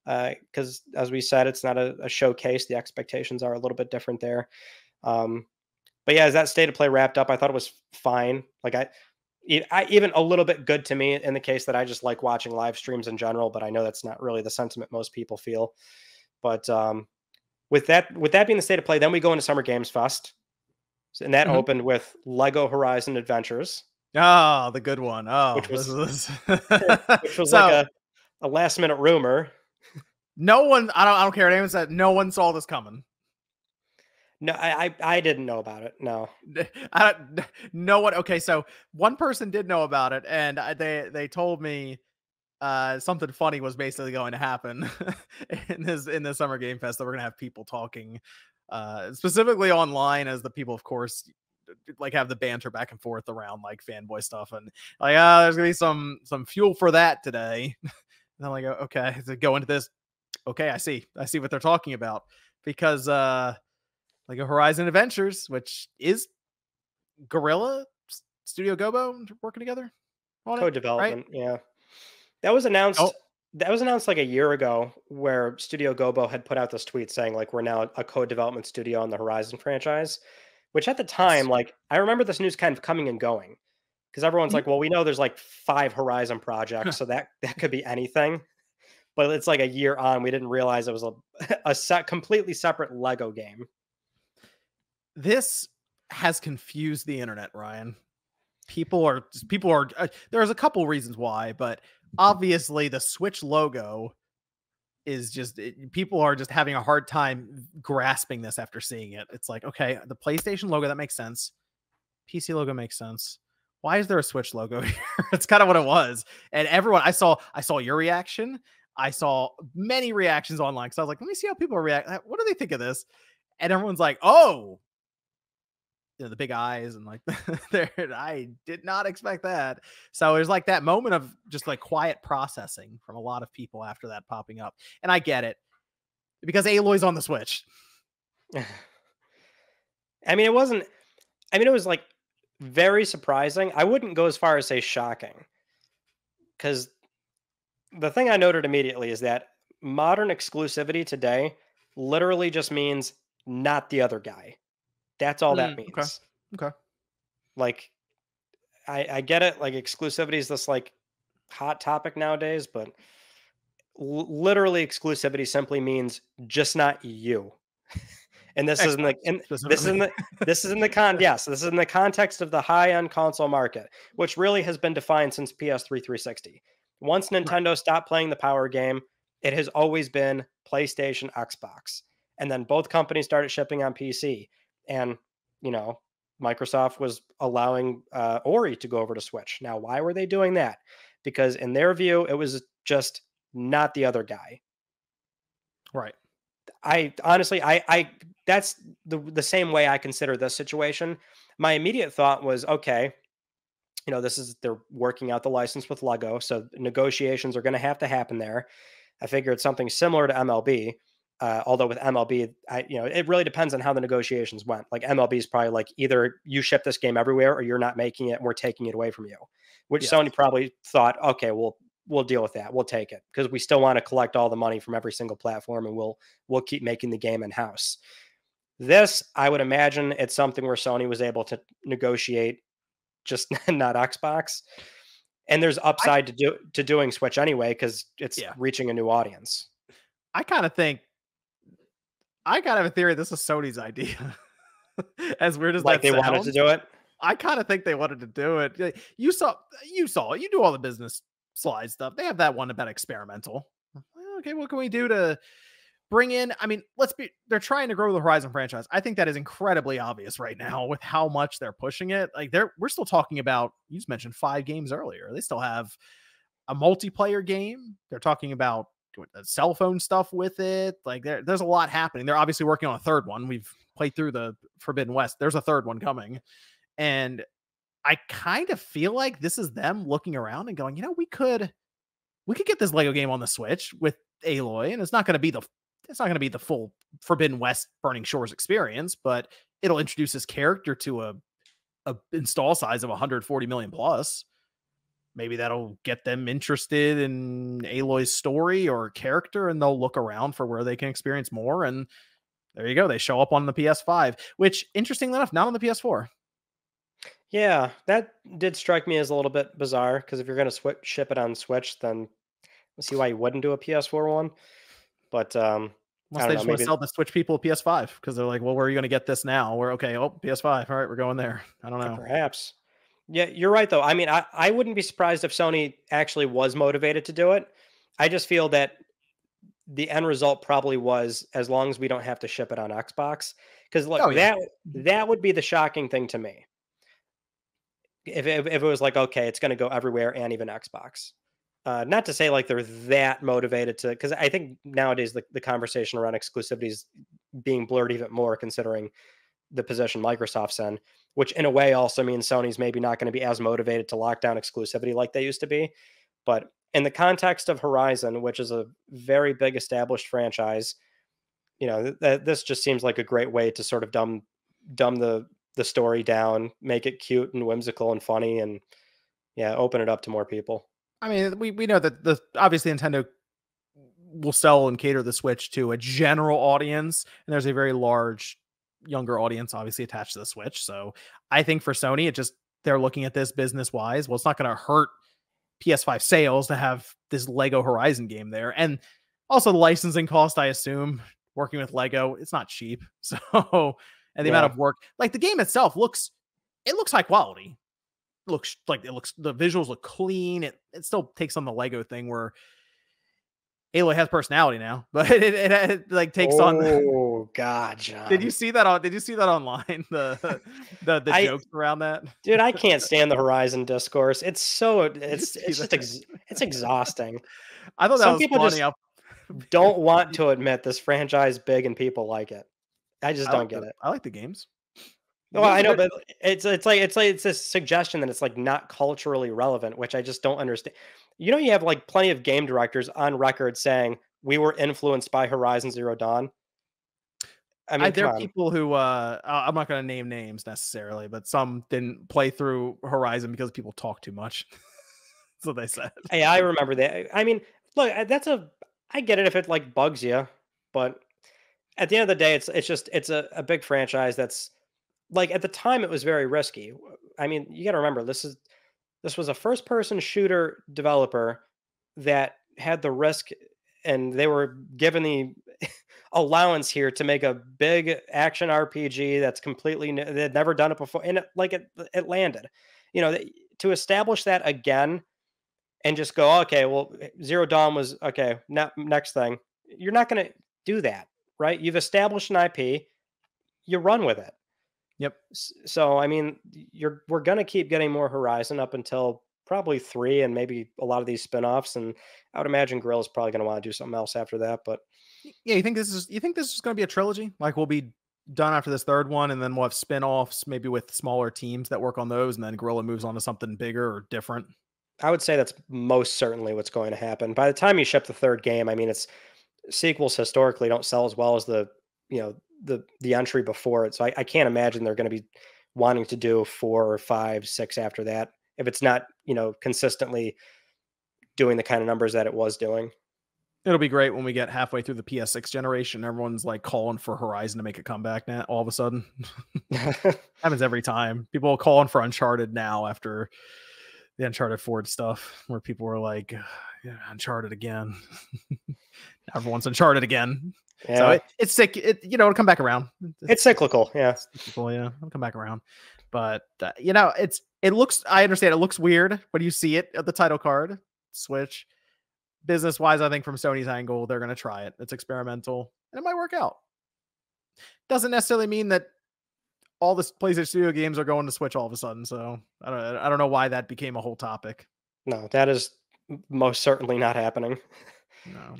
because, as we said, it's not a showcase. The expectations are a little bit different there. Um, but yeah, as that State of Play wrapped up, I thought it was fine. Like I even a little bit good to me in the case that I just like watching live streams in general, but I know that's not really the sentiment most people feel. But with that being the State of Play, then we go into Summer Games Fest, and that Mhm. opened with Lego Horizon Adventures, Oh, the good one. Oh, which this was is which was like so a last minute rumor. no one. I don't care what anyone said. No one saw this coming. No, I didn't know about it. No. No one. Okay, so one person did know about it, and they told me something funny was basically going to happen in this summer game fest that we're gonna have people talking specifically online as the people of course like have the banter back and forth around like fanboy stuff and like there's gonna be some fuel for that today. And I'm like, okay, to go into this. Okay, I see what they're talking about because like a Horizon Adventures, which is Gorilla Studio Gobo working together on it, right? Co-development, yeah. That was announced Oh, that was announced like a year ago where Studio Gobo had put out this tweet saying like we're now a co-development studio on the Horizon franchise, which at the time, yes. like I remember this news kind of coming and going because everyone's Mhm. like, well, we know there's like 5 Horizon projects, so that could be anything. But it's like a year on, we didn't realize it was a completely separate Lego game. This has confused the internet, Ryan. People are there's a couple reasons why, but obviously the Switch logo is just people are just having a hard time grasping this after seeing it. It's like, okay, the PlayStation logo, that makes sense. PC logo makes sense. Why is there a Switch logo here? It's kind of what it was. And everyone, I saw your reaction. I saw many reactions online because I was like, let me see how people react. What do they think of this? And everyone's like, oh, the big eyes and like there. I did not expect that. So there's like that moment of just like quiet processing from a lot of people after that popping up. And I get it because Aloy's on the Switch. I mean, it wasn't. I mean, it was like very surprising. I wouldn't go as far as say shocking, because the thing I noted immediately is that modern exclusivity today literally just means not the other guy. That's all that Okay. means. Okay. Like, I get it. Like, exclusivity is this like hot topic nowadays, but literally exclusivity simply means just not you. And this isn't Xbox like, and specifically. this is in the yes, this is in the context of the high-end console market, which really has been defined since PS3 360. Once Right. Nintendo stopped playing the power game, it has always been PlayStation, Xbox. And then both companies started shipping on PC. And, you know, Microsoft was allowing Ori to go over to Switch. Now, why were they doing that? Because in their view, it was just not the other guy. Right. I honestly, I that's the same way I consider this situation. My immediate thought was, okay, you know, they're working out the license with Lego, so negotiations are going to have to happen there. I figured something similar to MLB, although with MLB, it really depends on how the negotiations went. Like MLB is probably like either you ship this game everywhere or you're not making it and we're taking it away from you, which Yes. Sony probably thought, okay, we'll deal with that. We'll take it because we still want to collect all the money from every single platform and we'll keep making the game in house. This, I would imagine, it's something where Sony was able to negotiate just not Xbox. And there's I upside to doing Switch anyway because it's Yeah. reaching a new audience. I kind of think I kind of have a theory this is Sony's idea. As weird as Like that they wanted to sounds, do it. I kind of think they wanted to do it. You saw it. You do all the business slide stuff. They have that one about experimental. Well, okay, what can we do to bring in? I mean, they're trying to grow the Horizon franchise. I think that is incredibly obvious right now with how much they're pushing it. Like we're still talking about, you just mentioned 5 games earlier. They still have a multiplayer game. They're talking about doing cell phone stuff with it. Like there's a lot happening. They're obviously working on a third one. We've played through the Forbidden West. There's a third one coming. And I kind of feel like this is them looking around and going, we could get this Lego game on the Switch with Aloy, and it's not going to be the full Forbidden West Burning Shores experience, but it'll introduce this character to a install size of 140 million plus. Maybe that'll get them interested in Aloy's story or character, and they'll look around for where they can experience more. And there you go. They show up on the PS5, which, interestingly enough, not on the PS4. Yeah, that did strike me as a little bit bizarre because if you're going to ship it on Switch, then I see why you wouldn't do a PS4 one. But I Unless don't they know, just want to maybe sell the Switch people a PS5 because they're like, well, where are you going to get this now? We're okay. Oh, PS5. All right, we're going there. I don't know. perhaps. Yeah, you're right though. I mean, I wouldn't be surprised if Sony actually was motivated to do it. I just feel that the end result probably was as long as we don't have to ship it on Xbox. Because look, Oh yeah. that would be the shocking thing to me. If it was like, okay, it's going to go everywhere and even Xbox. Not to say like they're that motivated to, because I think nowadays the conversation around exclusivity is being blurred even more considering the position Microsoft's in, which in a way also means Sony's maybe not going to be as motivated to lock down exclusivity like they used to be. But in the context of Horizon, which is a very big established franchise, this just seems like a great way to sort of dumb the story down, make it cute and whimsical and funny, and open it up to more people. I mean, we know that obviously Nintendo will sell and cater the Switch to a general audience, and there's a very large younger audience obviously attached to the Switch. So I think for Sony, it just they're looking at this business wise. Well, it's not going to hurt PS5 sales to have this Lego Horizon game there. And also the licensing cost, I assume, working with Lego, it's not cheap. So, and the amount of work, like the game itself looks high quality. The visuals look clean. It still takes on the Lego thing where Aloy has personality now, but it like takes on. Oh God, John! Did you see that online? The jokes around that, dude. I can't stand the Horizon discourse. It's exhausting. I thought that was people funny. Just don't want to admit this franchise big and people like it. I just don't get it. I like the games. Well, I know, but it's a suggestion that it's like not culturally relevant, which I just don't understand. You know, you have like plenty of game directors on record saying we were influenced by Horizon Zero Dawn. I mean, there are people who I'm not going to name names necessarily, but some didn't play through Horizon because people talk too much. That's what they said. Hey, I remember that. I mean, look, I get it if it like bugs you, but at the end of the day, it's a big franchise that's like at the time it was very risky. I mean, you got to remember this was a first person shooter developer that had the risk, and they were given the allowance here to make a big action RPG that's completely new. They had never done it before, and it landed. You know, to establish that again and just go, okay, well, Zero Dawn was okay. Now, next thing, you're not going to do that, right? You've established an IP, you run with it. Yep. So, I mean, we're going to keep getting more Horizon up until probably 3 and maybe a lot of these spinoffs. And I would imagine Guerrilla's probably going to want to do something else after that. But yeah, you think this is going to be a trilogy? Like we'll be done after this third one, and then we'll have spinoffs, maybe with smaller teams that work on those, and then Guerrilla moves on to something bigger or different. I would say that's most certainly what's going to happen. By the time you ship the third game, I mean, sequels historically don't sell as well as the entry before it. So I can't imagine they're going to be wanting to do 4 or 5, 6 after that, if it's not, consistently doing the kind of numbers that it was doing. It'll be great when we get halfway through the PS6 generation. Everyone's like calling for Horizon to make a comeback now. All of a sudden, happens every time. People are calling for Uncharted now after the Uncharted 4 stuff, where people were like, yeah, Uncharted again. Everyone's Uncharted again. Yeah. So it's sick. It'll come back around. It's cyclical. Yeah. It's cyclical, yeah. It'll come back around. But, it looks, I understand it looks weird when you see it at the title card. Switch. Business wise, I think from Sony's angle, they're going to try it. It's experimental and it might work out. Doesn't necessarily mean that all the PlayStation Studio games are going to Switch all of a sudden. So I don't know why that became a whole topic. No, that is most certainly not happening. No,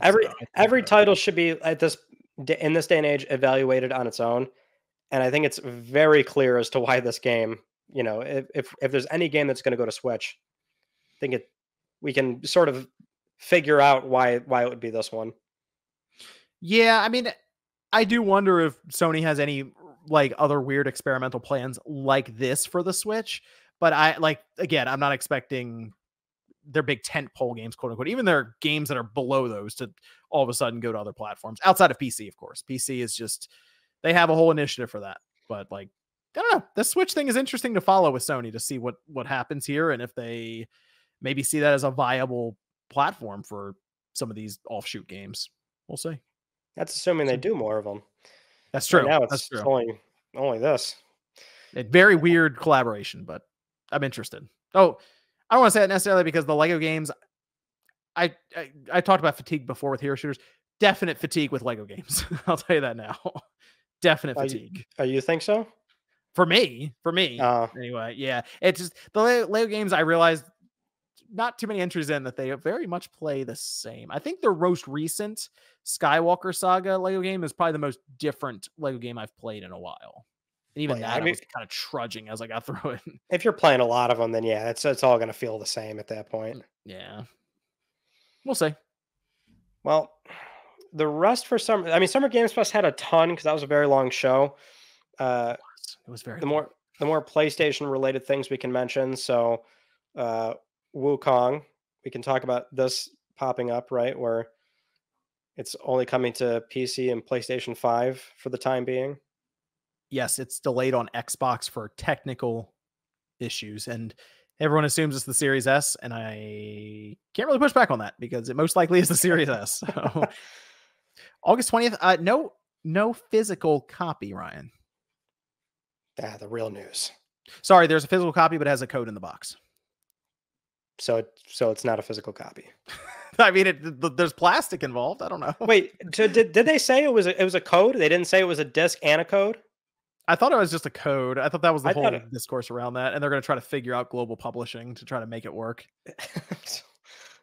every title should be in this day and age evaluated on its own. And I think it's very clear as to why this game, if there's any game that's going to go to Switch, I think we can sort of figure out why it would be this one. Yeah, I mean, I do wonder if Sony has any like other weird experimental plans like this for the Switch, but again, I'm not expecting their big tentpole games, quote unquote, even their games that are below those to all of a sudden go to other platforms outside of PC, of course. PC is just, they have a whole initiative for that, but I don't know. The Switch thing is interesting to follow with Sony to see what happens here. And if they maybe see that as a viable platform for some of these offshoot games, we'll see. That's assuming they do more of them. That's true. Right now it's only this. A very weird collaboration, but I'm interested. Oh, I don't want to say that necessarily because the Lego games, I talked about fatigue before with hero shooters. Definite fatigue with Lego games. I'll tell you that now. Definite fatigue. You think so? For me. Anyway, yeah. It's just the Lego games, I realized not too many entries in that they very much play the same. I think the most recent Skywalker Saga Lego game is probably the most different Lego game I've played in a while. And even I was kind of trudging as I got through it. If you're playing a lot of them, then yeah, it's all going to feel the same at that point. Yeah. We'll see. Well, the rest for Summer Games Fest had a ton because that was a very long show. It was very the more PlayStation related things we can mention. So Wukong, we can talk about this popping up, right? Where it's only coming to PC and PlayStation 5 for the time being. Yes, it's delayed on Xbox for technical issues, and everyone assumes it's the Series S, and I can't really push back on that because it most likely is the Series S. So August 20th. No physical copy, Ryan. The real news. Sorry, there's a physical copy, but it has a code in the box. So it's not a physical copy. I mean, there's plastic involved. I don't know. Wait, so did they say it was a code? They didn't say it was a disc and a code? I thought it was just a code. I thought that was the whole discourse around that, and they're going to try to figure out global publishing to try to make it work.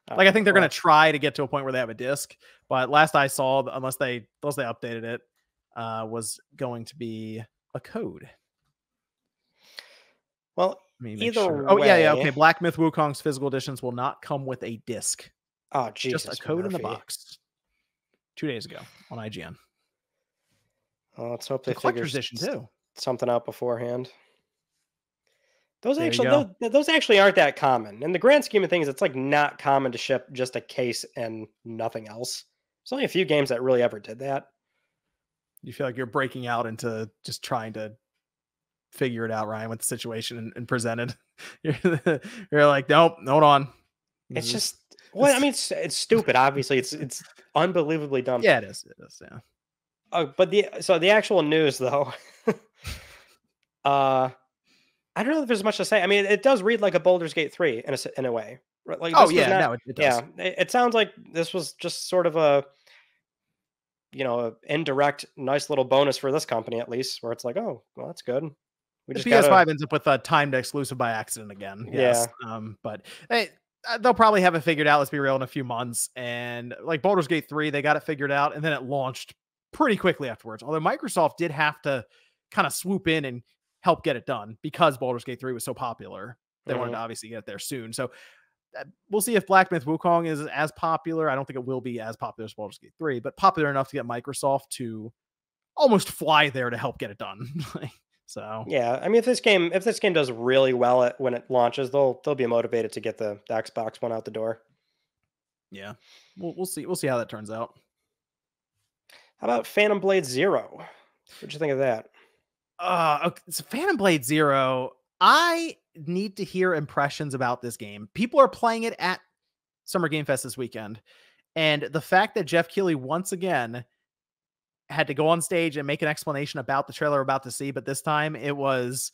Like, I think they're going to try to get to a point where they have a disc, but last I saw, unless they updated it, was going to be a code. Well, either way. Oh, yeah. Okay. Black Myth Wukong's physical editions will not come with a disc. Oh, Jesus. Just a code in the box. 2 days ago on IGN. Well, let's hope they figure something out beforehand. Those actually aren't that common. In the grand scheme of things, it's like not common to ship just a case and nothing else. There's only a few games that really ever did that. You feel like you're breaking out into just trying to figure it out, Ryan, with the situation and present it. You're like, nope, hold on. It's just, well, I mean, it's stupid. Obviously, it's unbelievably dumb. Yeah, it is. It is. Yeah. But the actual news though, I don't know if there's much to say. I mean, it does read like a Baldur's Gate 3 in a way. Like, no, it does. Yeah, it sounds like this was just sort of a indirect, nice little bonus for this company, at least, where it's like, oh, well, that's good. The PS5 ends up with a timed exclusive by accident again. Yes. Yeah. But they'll probably have it figured out, let's be real, in a few months. And like Baldur's Gate 3, they got it figured out, and then it launched pretty quickly afterwards. Although Microsoft did have to kind of swoop in and help get it done because Baldur's Gate 3 was so popular. They wanted to obviously get it there soon. So we'll see if Black Myth Wukong is as popular. I don't think it will be as popular as Baldur's Gate 3, but popular enough to get Microsoft to almost fly there to help get it done. So yeah, I mean, if this game does really well when it launches, they'll be motivated to get the Xbox One out the door. Yeah, we'll see. We'll see how that turns out. How about Phantom Blade Zero? What'd you think of that? Okay, so Phantom Blade Zero. I need to hear impressions about this game. People are playing it at Summer Game Fest this weekend, and the fact that Jeff Keighley once again had to go on stage and make an explanation about the trailer we're about to see, but this time it was,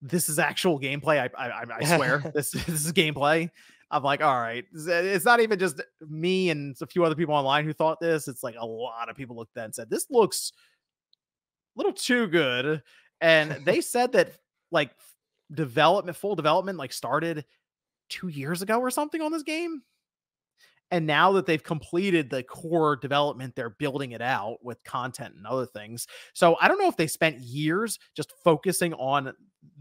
this is actual gameplay. I swear this is gameplay. I'm like, all right, it's not even just me and a few other people online who thought this. It's like a lot of people looked at it and said, this looks a little too good. And they said that like full development like started 2 years ago or something on this game. And now that they've completed the core development, they're building it out with content and other things. So I don't know if they spent years just focusing on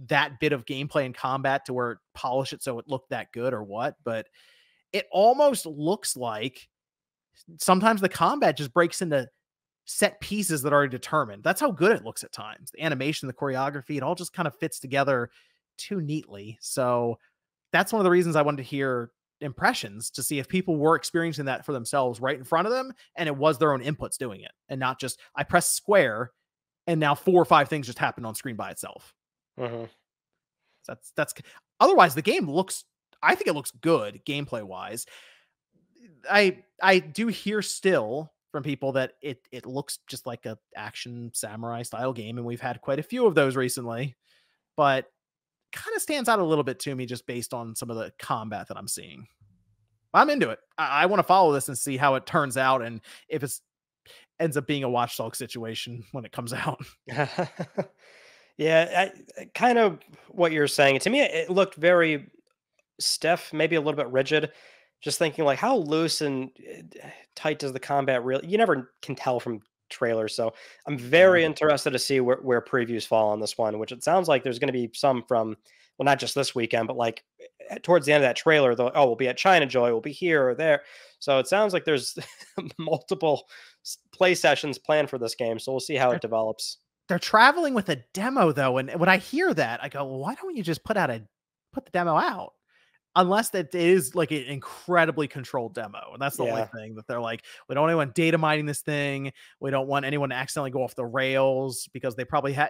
that bit of gameplay and combat to where it polish it so it looked that good or what, but it almost looks like sometimes the combat just breaks into set pieces that are already determined. That's how good it looks at times. The animation, the choreography, it all just kind of fits together too neatly. So that's one of the reasons I wanted to hear impressions, to see if people were experiencing that for themselves right in front of them, and it was their own inputs doing it, and not just I press square and now 4 or 5 things just happened on screen by itself. That's otherwise the game looks, I think it looks good gameplay wise. I do hear still from people that it looks just like a action samurai style game, and we've had quite a few of those recently, but kind of stands out a little bit to me just based on some of the combat that I'm seeing. I'm into it. I want to follow this and see how it turns out, and if it ends up being a Watchdog situation when it comes out. Yeah, kind of what you're saying. To me, it looked very stiff, maybe a little bit rigid. Just thinking like, how loose and tight does the combat really? You never can tell from trailers. So I'm very interested to see where previews fall on this one, which it sounds like there's going to be some from, well, not just this weekend, but like towards the end of that trailer, we'll be at China Joy, we'll be here or there. So it sounds like there's multiple play sessions planned for this game. So we'll see how it develops. They're traveling with a demo though. And when I hear that, I go, well, why don't you just put the demo out? Unless that is like an incredibly controlled demo. And that's the only thing that they're like, we don't want anyone data mining this thing. We don't want anyone to accidentally go off the rails, because they probably had,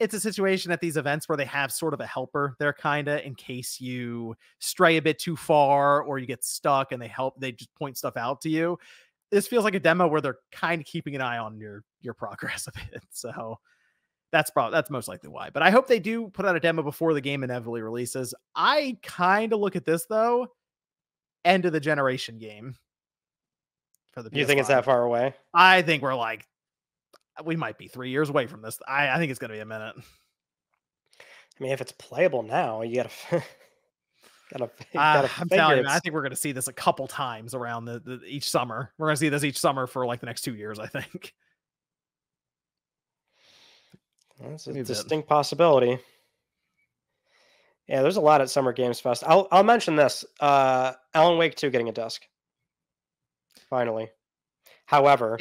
it's a situation at these events where they have sort of a helper there, kind of, in case you stray a bit too far or you get stuck, and they just point stuff out to you. This feels like a demo where they're kind of keeping an eye on your progress a bit. So that's most likely why. But I hope they do put out a demo before the game inevitably releases. I kind of look at this though, end of the generation game for the PS5. You think it's that far away? I think we might be 3 years away from this. I think it's going to be a minute. I mean, if it's playable now, you gotta I'm telling you, figure I think we're going to see this a couple times around each summer. We're going to see this each summer for like the next 2 years, I think. That's a distinct possibility. Yeah, there's a lot at Summer Games Fest. I'll mention this. Alan Wake 2 getting a disc. Finally. However,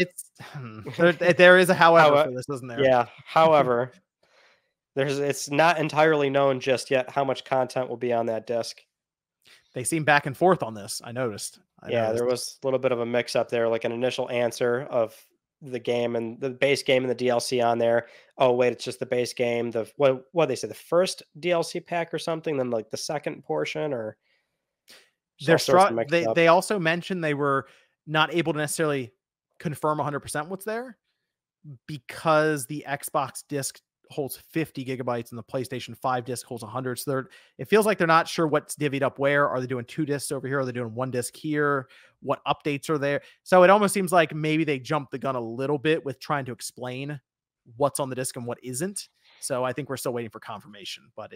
there is a however for this, isn't there? Yeah. However, it's not entirely known just yet how much content will be on that disc. They seem back and forth on this. I noticed. There was a little bit of a mix up there, like an initial answer of the game and the base game and the DLC on there. Oh wait, it's just the base game. What they say, the first DLC pack or something, then like the second portion, or they also mentioned they were not able to necessarily confirm 100% what's there because the Xbox disc holds 50 gigabytes and the PlayStation 5 disc holds 100. So it feels like they're not sure what's divvied up where. Are they doing 2 discs over here? Are they doing 1 disc here? What updates are there? So it almost seems like maybe they jumped the gun a little bit with trying to explain what's on the disc and what isn't. So I think we're still waiting for confirmation, but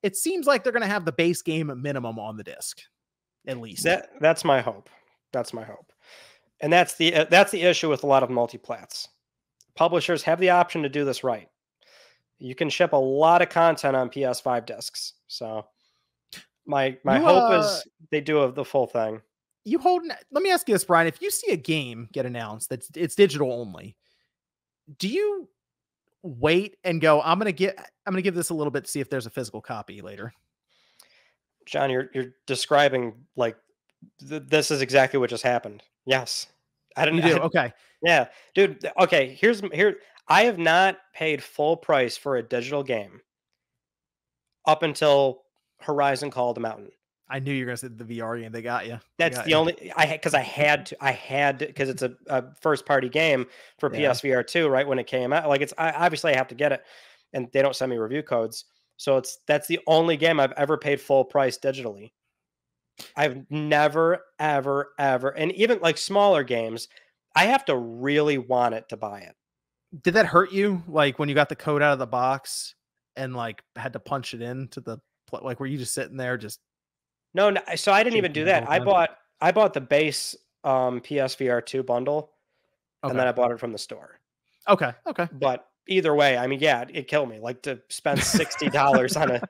it seems like they're going to have the base game minimum on the disc, at least. That's my hope. That's my hope. And that's the issue with a lot of multiplats. Publishers have the option to do this right. You can ship a lot of content on PS5 discs. So my hope is they do the full thing. Let me ask you this, Brian. If you see a game get announced it's digital only, do you wait and go, I'm going to give this a little bit to see if there's a physical copy later? John, you're describing like this is exactly what just happened. Yes. Okay. Yeah, dude. Okay. Here. I have not paid full price for a digital game up until Horizon Call of the Mountain. I knew you were going to say the VR game. They got you. That's the only because I had to because it's a first party game for PSVR 2 right when it came out. Like obviously I have to get it, and they don't send me review codes. So that's the only game I've ever paid full price digitally. I've never, ever, and even like smaller games, I have to really want it to buy it. Did that hurt you? Like when you got the code out of the box and like had to punch it into like, were you just sitting there just? No. So I didn't even do that. I bought the base PSVR 2 bundle, and then I bought it from the store. Okay. But either way, I mean, yeah, it killed me. Like to spend $60 on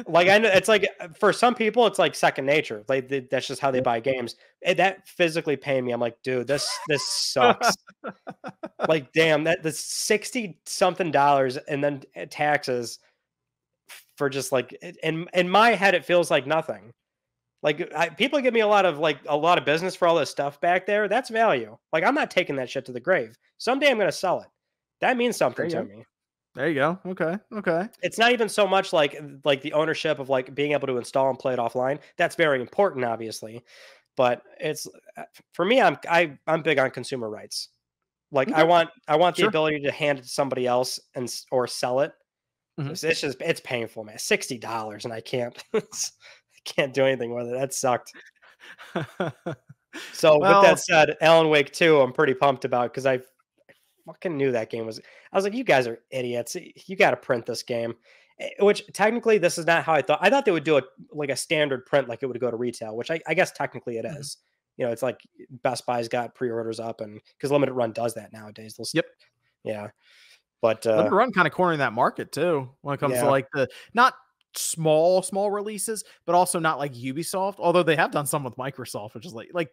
like I know it's like for some people it's like second nature. Like that's just how they buy games. That physically pained me. I'm like, dude, this sucks. Like, damn, the $60 something and then taxes for just like in my head it feels like nothing. Like people give me a lot of business for all this stuff back there. That's value. Like I'm not taking that shit to the grave. Someday I'm gonna sell it. That means something to me. There you go. Okay. It's not even so much like the ownership of like being able to install and play it offline. That's very important, obviously. But it's for me, I'm big on consumer rights. Like I want the ability to hand it to somebody else or sell it. Mm-hmm. It's painful, man. $60 and I can't do anything with it. That sucked. So with that said, Alan Wake 2, I'm pretty pumped about because I fucking knew that game was. I was like, you guys are idiots. You got to print this game. Which technically, this is not how I thought. I thought they would do a standard print, like it would go to retail. Which I guess technically it is. You know, it's like Best Buy's got pre-orders up, and because Limited Run does that nowadays. Yep. Yeah. But Limited Run kind of cornering that market too when it comes to like the not small releases, but also not like Ubisoft. Although they have done some with Microsoft, which is like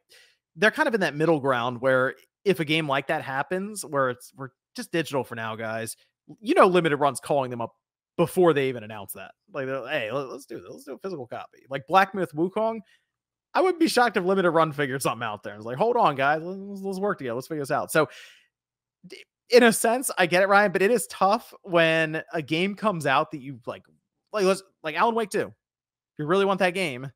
they're kind of in that middle ground where if a game like that happens, where we're just digital for now, guys, Limited Run's calling them up before they even announce that. Like, hey, let's do this. Let's do a physical copy. Like Black Myth Wukong, I wouldn't be shocked if Limited Run figured something out there. It's like, hold on, guys, let's work together. Let's figure this out. So in a sense, I get it, Ryan, but it is tough when a game comes out that you like Alan Wake 2. If you really want that game,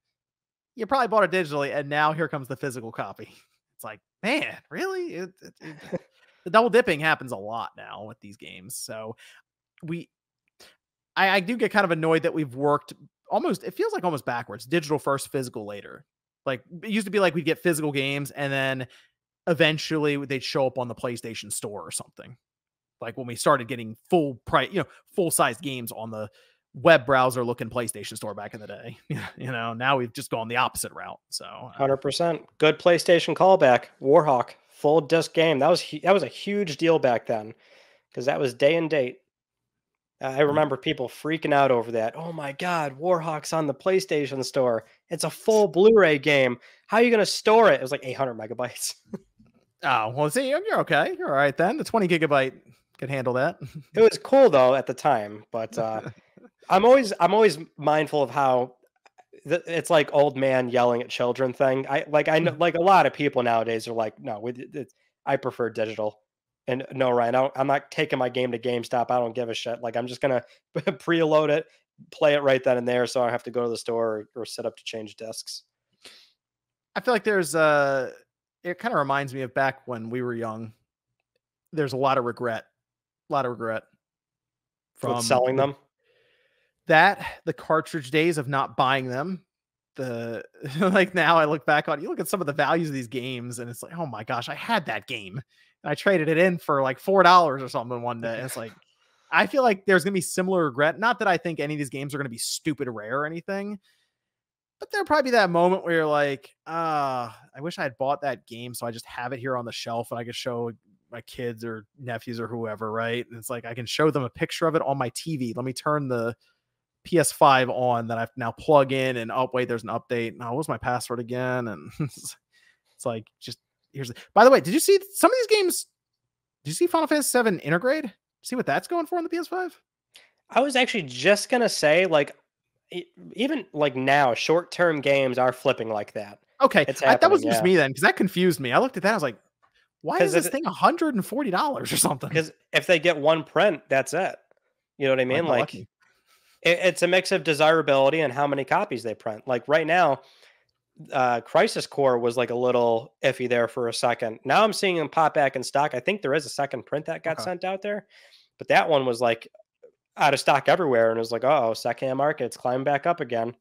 you probably bought it digitally, and now here comes the physical copy. It's like, man, really? The double dipping happens a lot now with these games. So I do get kind of annoyed that we've worked almost, it feels like almost backwards, digital first, physical later. Like it used to be like we'd get physical games and then eventually they'd show up on the PlayStation Store or something. Like when we started getting full price, full size games on the web browser looking PlayStation Store back in the day. Now we've just gone the opposite route. So 100% good PlayStation callback. Warhawk full disc game. That was a huge deal back then because that was day and date. I remember people freaking out over that. Oh my God, Warhawk's on the PlayStation Store. It's a full Blu-ray game. How are you going to store it? It was like 800 megabytes. Oh, well, see, you're okay. You're all right then. The 20 gigabyte could handle that. It was cool though at the time, but I'm always mindful of how it's like old man yelling at children thing. I know like a lot of people nowadays are like, no, I prefer digital. And no, Ryan, I'm not taking my game to GameStop. I don't give a shit. Like I'm just gonna preload it, play it right then and there, so I don't have to go to the store or set up to change discs. I feel like there's it kind of reminds me of back when we were young. There's a lot of regret from selling them. The cartridge days of not buying them. Like now I look back on, you look at some of the values of these games and it's like, oh my gosh, I had that game. I traded it in for like $4 or something one day. It's like, I feel like there's going to be similar regret. Not that I think any of these games are going to be stupid rare or anything, but there'll probably be that moment where you're like, I wish I had bought that game. So I just have it here on the shelf and I could show my kids or nephews or whoever. Right. And it's like, I can show them a picture of it on my TV. Let me turn the PS5 on that I've now plug in and oh wait, there's an update. Now, what was my password again? And it's like, just by the way, did you see some of these games? Did you see Final Fantasy VII Intergrade? See what that's going for on the PS5? I was actually just gonna say, like, even like now, short-term games are flipping like that. Okay, that was just me then, because that confused me. I looked at that, I was like, why is this thing $140 or something? Because if they get one print, that's it. You know what I mean? Like, it's a mix of desirability and how many copies they print. Like right now, Crisis Core was like a little iffy there for a second. Now I'm seeing them pop back in stock. I think there is a second print that got sent out there, but that one was like out of stock everywhere. And it was like, oh, secondhand market, it's climbing back up again.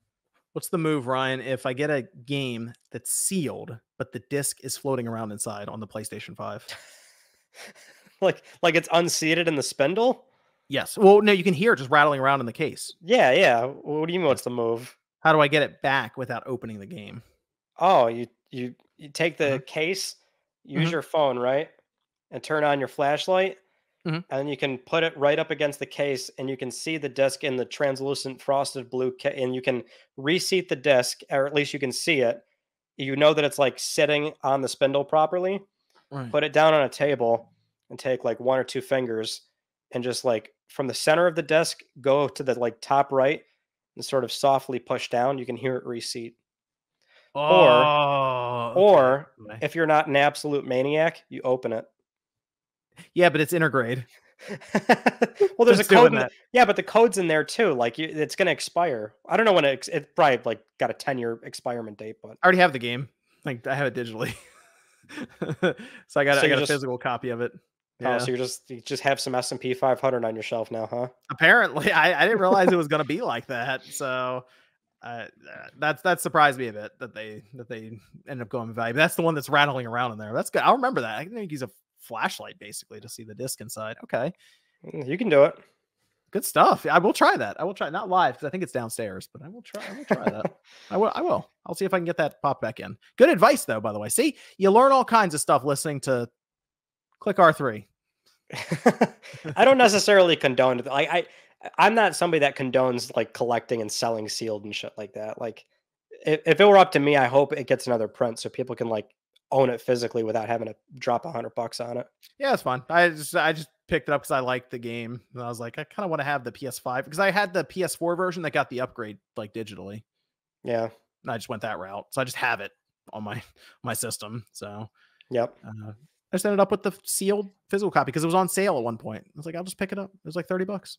What's the move, Ryan? If I get a game that's sealed, but the disc is floating around inside on the PlayStation 5? like it's unseated in the spindle? Yes. Well, no, you can hear it just rattling around in the case. Yeah. What do you mean? What's the move? How do I get it back without opening the game? Oh, you take the case, use your phone, right? And turn on your flashlight. And then you can put it right up against the case and you can see the disc in the translucent frosted blue and you can reseat the disc, or at least you can see it. You know that it's like sitting on the spindle properly. Right. Put it down on a table and take like one or two fingers and just like from the center of the disc, go to the like top right and sort of softly push down. You can hear it reseat. Or if you're not an absolute maniac, you open it. Yeah, but it's Intergrade. Well, there's a code. But the code's in there too. Like it's going to expire. I don't know when it probably like got a 10-year expiration date, but I already have the game. Like I have it digitally. So I got a physical copy of it. Yeah. So you just have some S&P 500 on your shelf now, huh? Apparently, I didn't realize it was going to be like that. So that surprised me a bit that they ended up going with value. But that's the one that's rattling around in there. That's good. I'll remember that. I can use a flashlight basically to see the disc inside. Okay, you can do it. Good stuff. I will try that. I will try, not live because I think it's downstairs, but I will try that. I will. I'll see if I can get that pop back in. Good advice though, by the way. See, you learn all kinds of stuff listening to Click R3. I don't necessarily condone it. Like I'm not somebody that condones like collecting and selling sealed and shit like that. Like if it were up to me, I hope it gets another print so people can like own it physically without having to drop $100 on it. Yeah, it's fun. I just picked it up because I liked the game. And I was like, I kind of want to have the PS5 because I had the PS4 version that got the upgrade like digitally. Yeah. And I just went that route. So I just have it on my system. So yep. I just ended up with the sealed physical copy because it was on sale at one point. I was like, I'll just pick it up. It was like $30.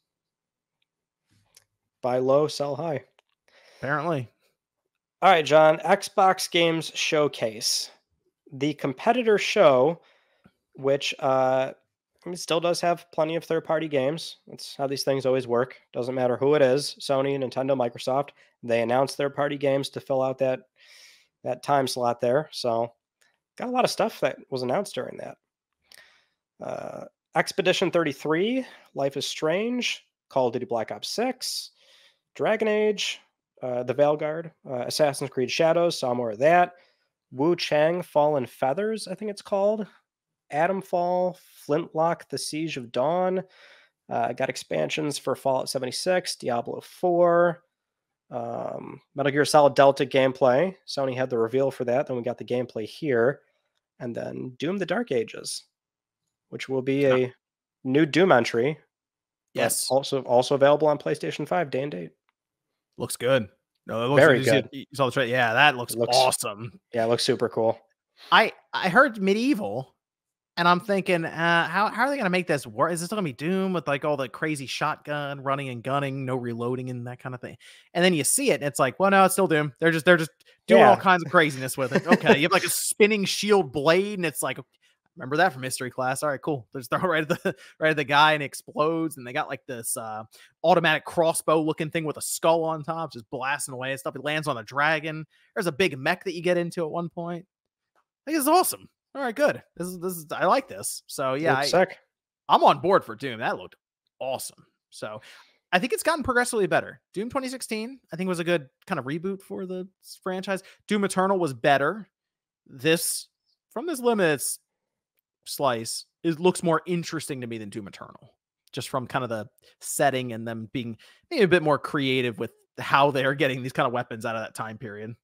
Buy low, sell high. Apparently. All right, John. Xbox Games Showcase, the competitor show, which still does have plenty of third-party games. That's how these things always work. Doesn't matter who it is, Sony, Nintendo, Microsoft. They announce third-party games to fill out that time slot there. So got a lot of stuff that was announced during that. Expedition 33, Life is Strange, Call of Duty Black Ops 6, Dragon Age, The Veilguard, Assassin's Creed Shadows, saw more of that. Wu Chang Fallen Feathers, I think it's called. Atomfall, Flintlock, The Siege of Dawn. Got expansions for Fallout 76, Diablo 4, Metal Gear Solid Delta gameplay. Sony had the reveal for that. Then we got the gameplay here. And then Doom the Dark Ages, which will be a new Doom entry. Yes. Also available on PlayStation 5 day and date. Looks good. No, it looks very good. You saw the trailer. Yeah, that looks awesome. Yeah, it looks super cool. I heard Medieval, and I'm thinking, how are they going to make this work? Is this going to be Doom with like all the crazy shotgun running and gunning, no reloading and that kind of thing? And then you see it, and it's like, well, no, it's still Doom. They're just doing all kinds of craziness with it. Okay, you have like a spinning shield blade, and it's like, remember that from history class? All right, cool. Just throw it right at the guy, and it explodes. And they got like this automatic crossbow looking thing with a skull on top, just blasting away and stuff. It lands on a dragon. There's a big mech that you get into at one point. I think it's awesome. All right, good. This is I like this. So yeah, I'm on board for Doom. That looked awesome. So I think it's gotten progressively better. Doom 2016, I think, was a good kind of reboot for the franchise. Doom Eternal was better. From this limited slice, it looks more interesting to me than Doom Eternal, just from kind of the setting and them being maybe a bit more creative with how they are getting these kind of weapons out of that time period.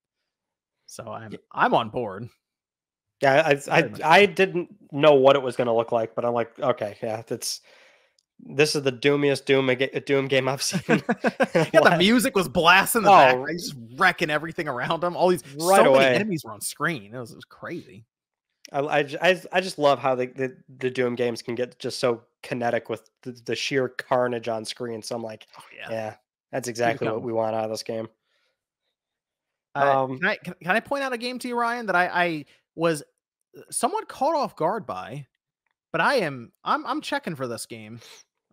So I'm on board. Yeah, I didn't know what it was going to look like, but I'm like, okay, yeah, this is the doomiest Doom game I've seen. Yeah, the music was blasting the background, just wrecking everything around them. All these many enemies were on screen. It was crazy. I just love how the Doom games can get just so kinetic with the sheer carnage on screen. So I'm like, yeah, that's exactly what we want out of this game. Can I point out a game to you, Ryan, that I was somewhat caught off guard by, but I'm checking for this game.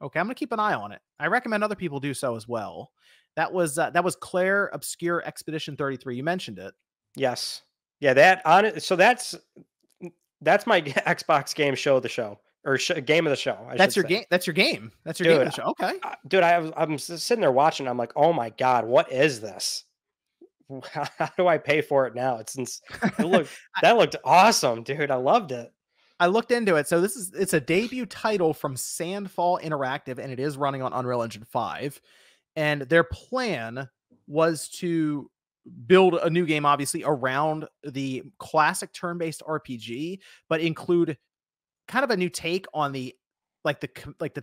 Okay, I'm gonna keep an eye on it. I recommend other people do so as well. That was Claire Obscure Expedition 33. You mentioned it. Yes. Yeah, so that's my Xbox game show of the show, or game of the show. That's your game. That's your game. That's your game of the show. Okay, dude, I'm sitting there watching. I'm like, oh my god, what is this? How do I pay for it now? That looked awesome, dude. I loved it. I looked into it. So it's a debut title from Sandfall Interactive, and it is running on Unreal Engine 5. And their plan was to build a new game, obviously, around the classic turn-based RPG, but include kind of a new take on the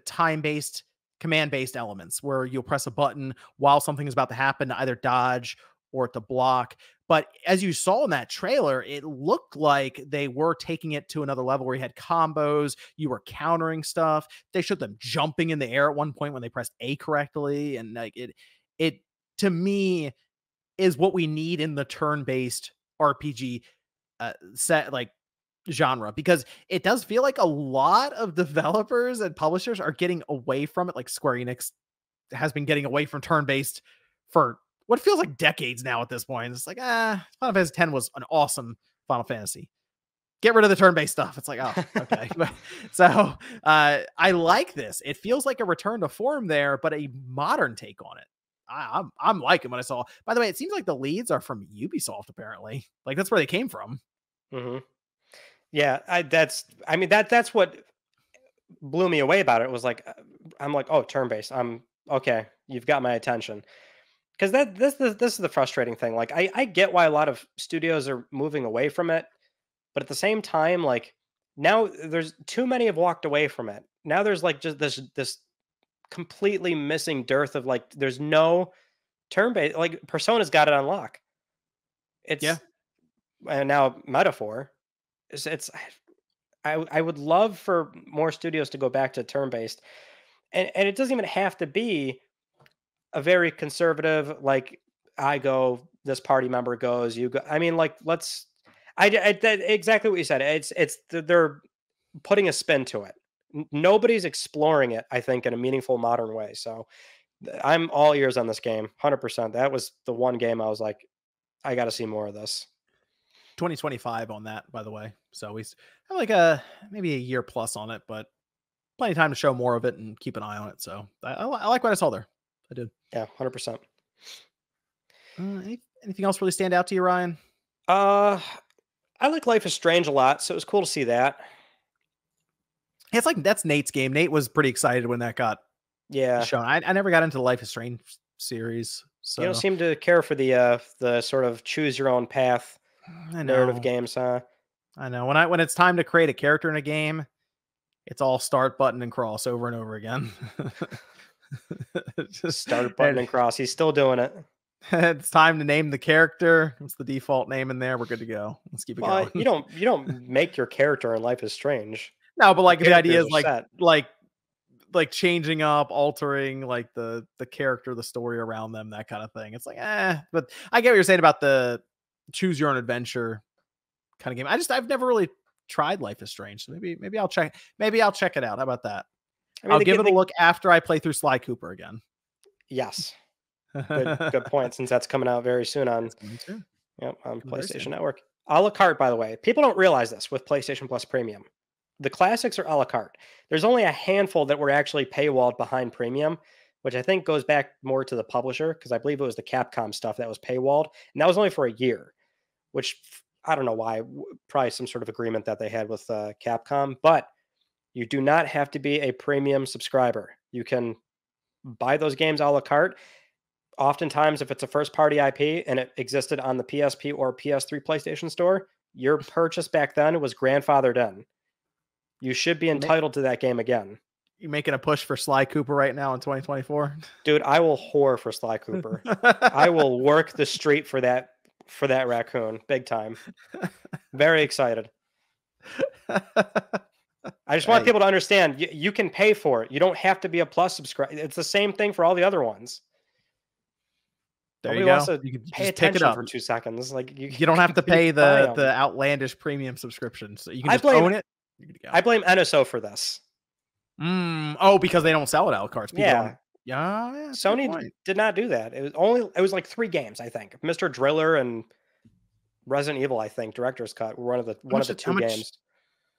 time-based, command-based elements, where you'll press a button while something is about to happen to either dodge or to block. But as you saw in that trailer, it looked like they were taking it to another level where you had combos, you were countering stuff. They showed them jumping in the air at one point when they pressed A correctly. And like it to me is what we need in the turn-based RPG set, like, genre, because it does feel like a lot of developers and publishers are getting away from it. Like Square Enix has been getting away from turn-based for what feels like decades now at this point. It's like, Final Fantasy X was an awesome Final Fantasy. Get rid of the turn-based stuff. It's like, oh, okay. So I like this. It feels like a return to form there, but a modern take on it. I'm liking what I saw. By the way, it seems like the leads are from Ubisoft, apparently. Like, that's where they came from. Mm-hmm. Yeah, that's what blew me away about it. It was like, I'm like, oh, turn-based. I'm okay. You've got my attention. Because this is the frustrating thing. Like, I get why a lot of studios are moving away from it, but at the same time, like, now there's too many have walked away from it. Now there's like just this completely missing dearth of, like, there's no turn-based. Like, Persona's got it on lock. And now Metaphor. It's I would love for more studios to go back to turn-based, and it doesn't even have to be a very conservative, like, I go, this party member goes, you go. I mean, like, let's. Exactly what you said. They're putting a spin to it. Nobody's exploring it, I think, in a meaningful modern way. So I'm all ears on this game, 100%. That was the one game I was like, I got to see more of this. 2025 on that, by the way. So we have like maybe a year plus on it, but plenty of time to show more of it and keep an eye on it. So I like what I saw there. I did. Yeah, 100%. Anything else really stand out to you, Ryan? I like Life is Strange a lot, so it was cool to see that. It's like that's Nate's game. Nate was pretty excited when that got shown. I never got into the Life is Strange series. So you don't seem to care for the sort of choose your own path narrative games, huh? I know. When it's time to create a character in a game, it's all start button and cross over and over again. Start button and cross. He's still doing it. It's time to name the character. What's the default name in there? We're good to go. Let's keep it going. You don't make your character in Life is Strange. No, but like the idea is like changing up, altering like the character, the story around them, that kind of thing. It's like, but I get what you're saying about the choose your own adventure kind of game. I've never really tried Life is Strange. So maybe I'll check it out. How about that? I mean, I'll give it a look after I play through Sly Cooper again. Yes. Good point, since that's coming out very soon on PlayStation Network. A la carte, by the way. People don't realize this with PlayStation Plus Premium. The classics are a la carte. There's only a handful that were actually paywalled behind Premium, which I think goes back more to the publisher, because I believe it was the Capcom stuff that was paywalled, and that was only for a year, which I don't know why. Probably some sort of agreement that they had with Capcom, but you do not have to be a premium subscriber. You can buy those games a la carte. Oftentimes, if it's a first-party IP and it existed on the PSP or PS3 PlayStation Store, your purchase back then was grandfathered in. You should be entitled to that game again. You making a push for Sly Cooper right now in 2024? Dude, I will whore for Sly Cooper. I will work the street for that raccoon, big time. Very excited. I just want people to understand, you can pay for it. You don't have to be a Plus subscriber. It's the same thing for all the other ones. There Nobody you go. wants to you can pay just pick it attention up for 2 seconds. Like you don't have to pay the outlandish premium subscription, so you can just own it. I blame NSO for this. Because they don't sell it a la carte. Yeah. Sony did not do that. It was like 3 games, I think. Mr. Driller and Resident Evil, I think, Director's Cut were one of the 2 games.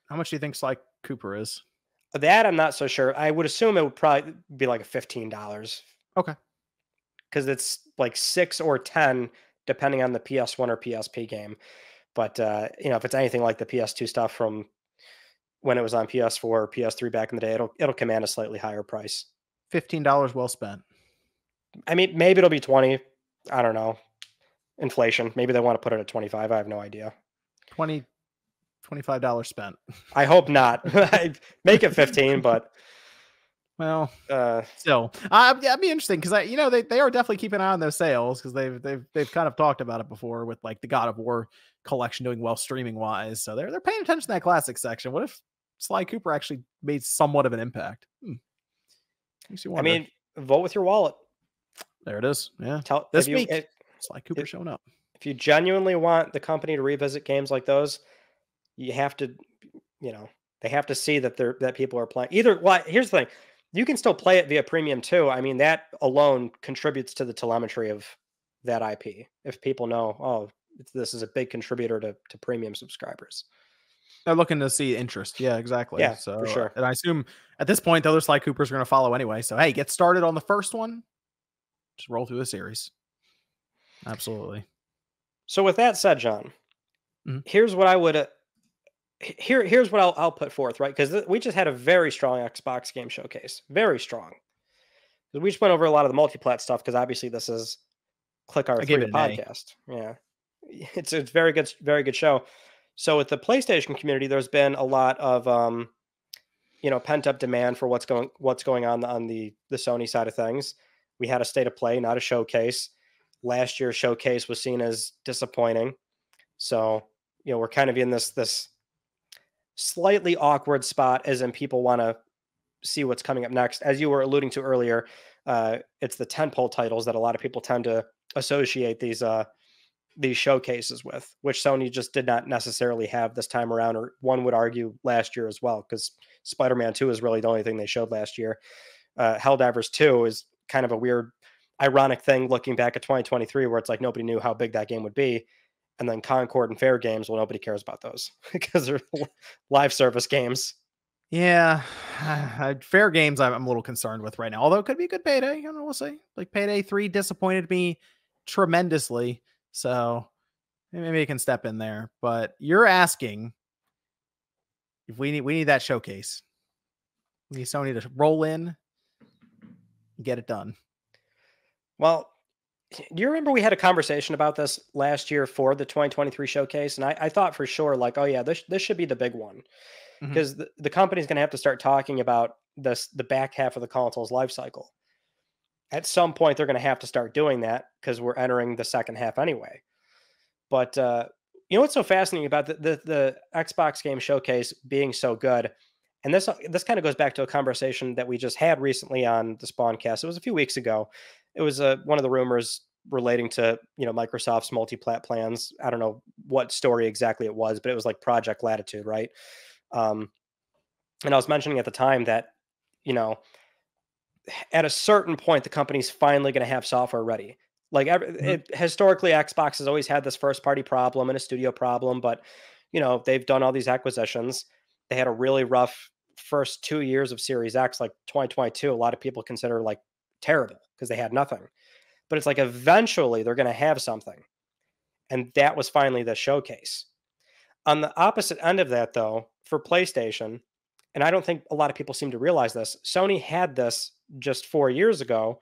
How much do you think Sly Cooper is? That I'm not so sure. I would assume it would probably be like $15. Okay. Because it's like 6 or 10, depending on the PS1 or PSP game. But if it's anything like the PS2 stuff from when it was on PS4 or PS3 back in the day, it'll command a slightly higher price. $15 well spent. I mean, maybe it'll be 20. I don't know. Inflation. Maybe they want to put it at 25. I have no idea. $25 spent. I hope not. Make it 15, but well, still, that'd be interesting because they are definitely keeping an eye on those sales because they've kind of talked about it before with like the God of War collection doing well streaming wise. So they're paying attention to that classic section. What if Sly Cooper actually made somewhat of an impact? Makes you wonder. I mean, vote with your wallet. There it is. Yeah. This week, Sly Cooper showing up. If you genuinely want the company to revisit games like those, you have to, they have to see that people are playing. Here's the thing. You can still play it via premium too. I mean, that alone contributes to the telemetry of that IP. If people know, this is a big contributor to premium subscribers. They're looking to see interest. Yeah, exactly. Yeah, so, for sure. And I assume at this point, the other Sly Coopers are going to follow anyway. So, hey, get started on the first one. Just roll through the series. Absolutely. So with that said, John, here's what I would... Here's what I'll put forth, right? Because we just had a very strong Xbox game showcase. Very strong. We just went over a lot of the multi-plat stuff because obviously this is Click Our 3 podcast. Yeah. It's a very good show. So with the PlayStation community, there's been a lot of pent-up demand for what's going on the Sony side of things. We had a state of play, not a showcase. Last year's showcase was seen as disappointing. So, we're kind of in this slightly awkward spot, as in people want to see what's coming up next. As you were alluding to earlier, it's the tentpole titles that a lot of people tend to associate these showcases with, which Sony just did not necessarily have this time around, or one would argue last year as well, because Spider-Man 2 is really the only thing they showed last year. Helldivers 2 is kind of a weird, ironic thing looking back at 2023, where it's like nobody knew how big that game would be. And then Concord and Fair Games, well, nobody cares about those because they're live service games. Yeah, Fair Games I'm a little concerned with right now, although it could be a good Payday. I don't know, we'll see. Like Payday 3 disappointed me tremendously, so maybe I can step in there. But you're asking if we need that showcase. We need Sony to roll in and get it done. Well, do you remember we had a conversation about this last year for the 2023 showcase? And I thought for sure, like, oh yeah, this should be the big one. Because the company's going to have to start talking about the back half of the console's life cycle. At some point, they're going to have to start doing that because we're entering the second half anyway. But you know what's so fascinating about the Xbox game showcase being so good? And this kind of goes back to a conversation that we just had recently on the Spawncast. It was a few weeks ago. It was one of the rumors relating to, you know, Microsoft's multi-plat plans. I don't know what story exactly it was, but it was like Project Latitude, right? And I was mentioning at the time that, you know, at a certain point, the company's finally going to have software ready. Like historically, Xbox has always had this first party problem and a studio problem, but, you know, they've done all these acquisitions. They had a really rough first 2 years of Series X, like 2022. A lot of people consider like terrible because they had nothing. But it's like eventually they're going to have something. And that was finally the showcase. On the opposite end of that, though, for PlayStation, and I don't think a lot of people seem to realize this, Sony had this just 4 years ago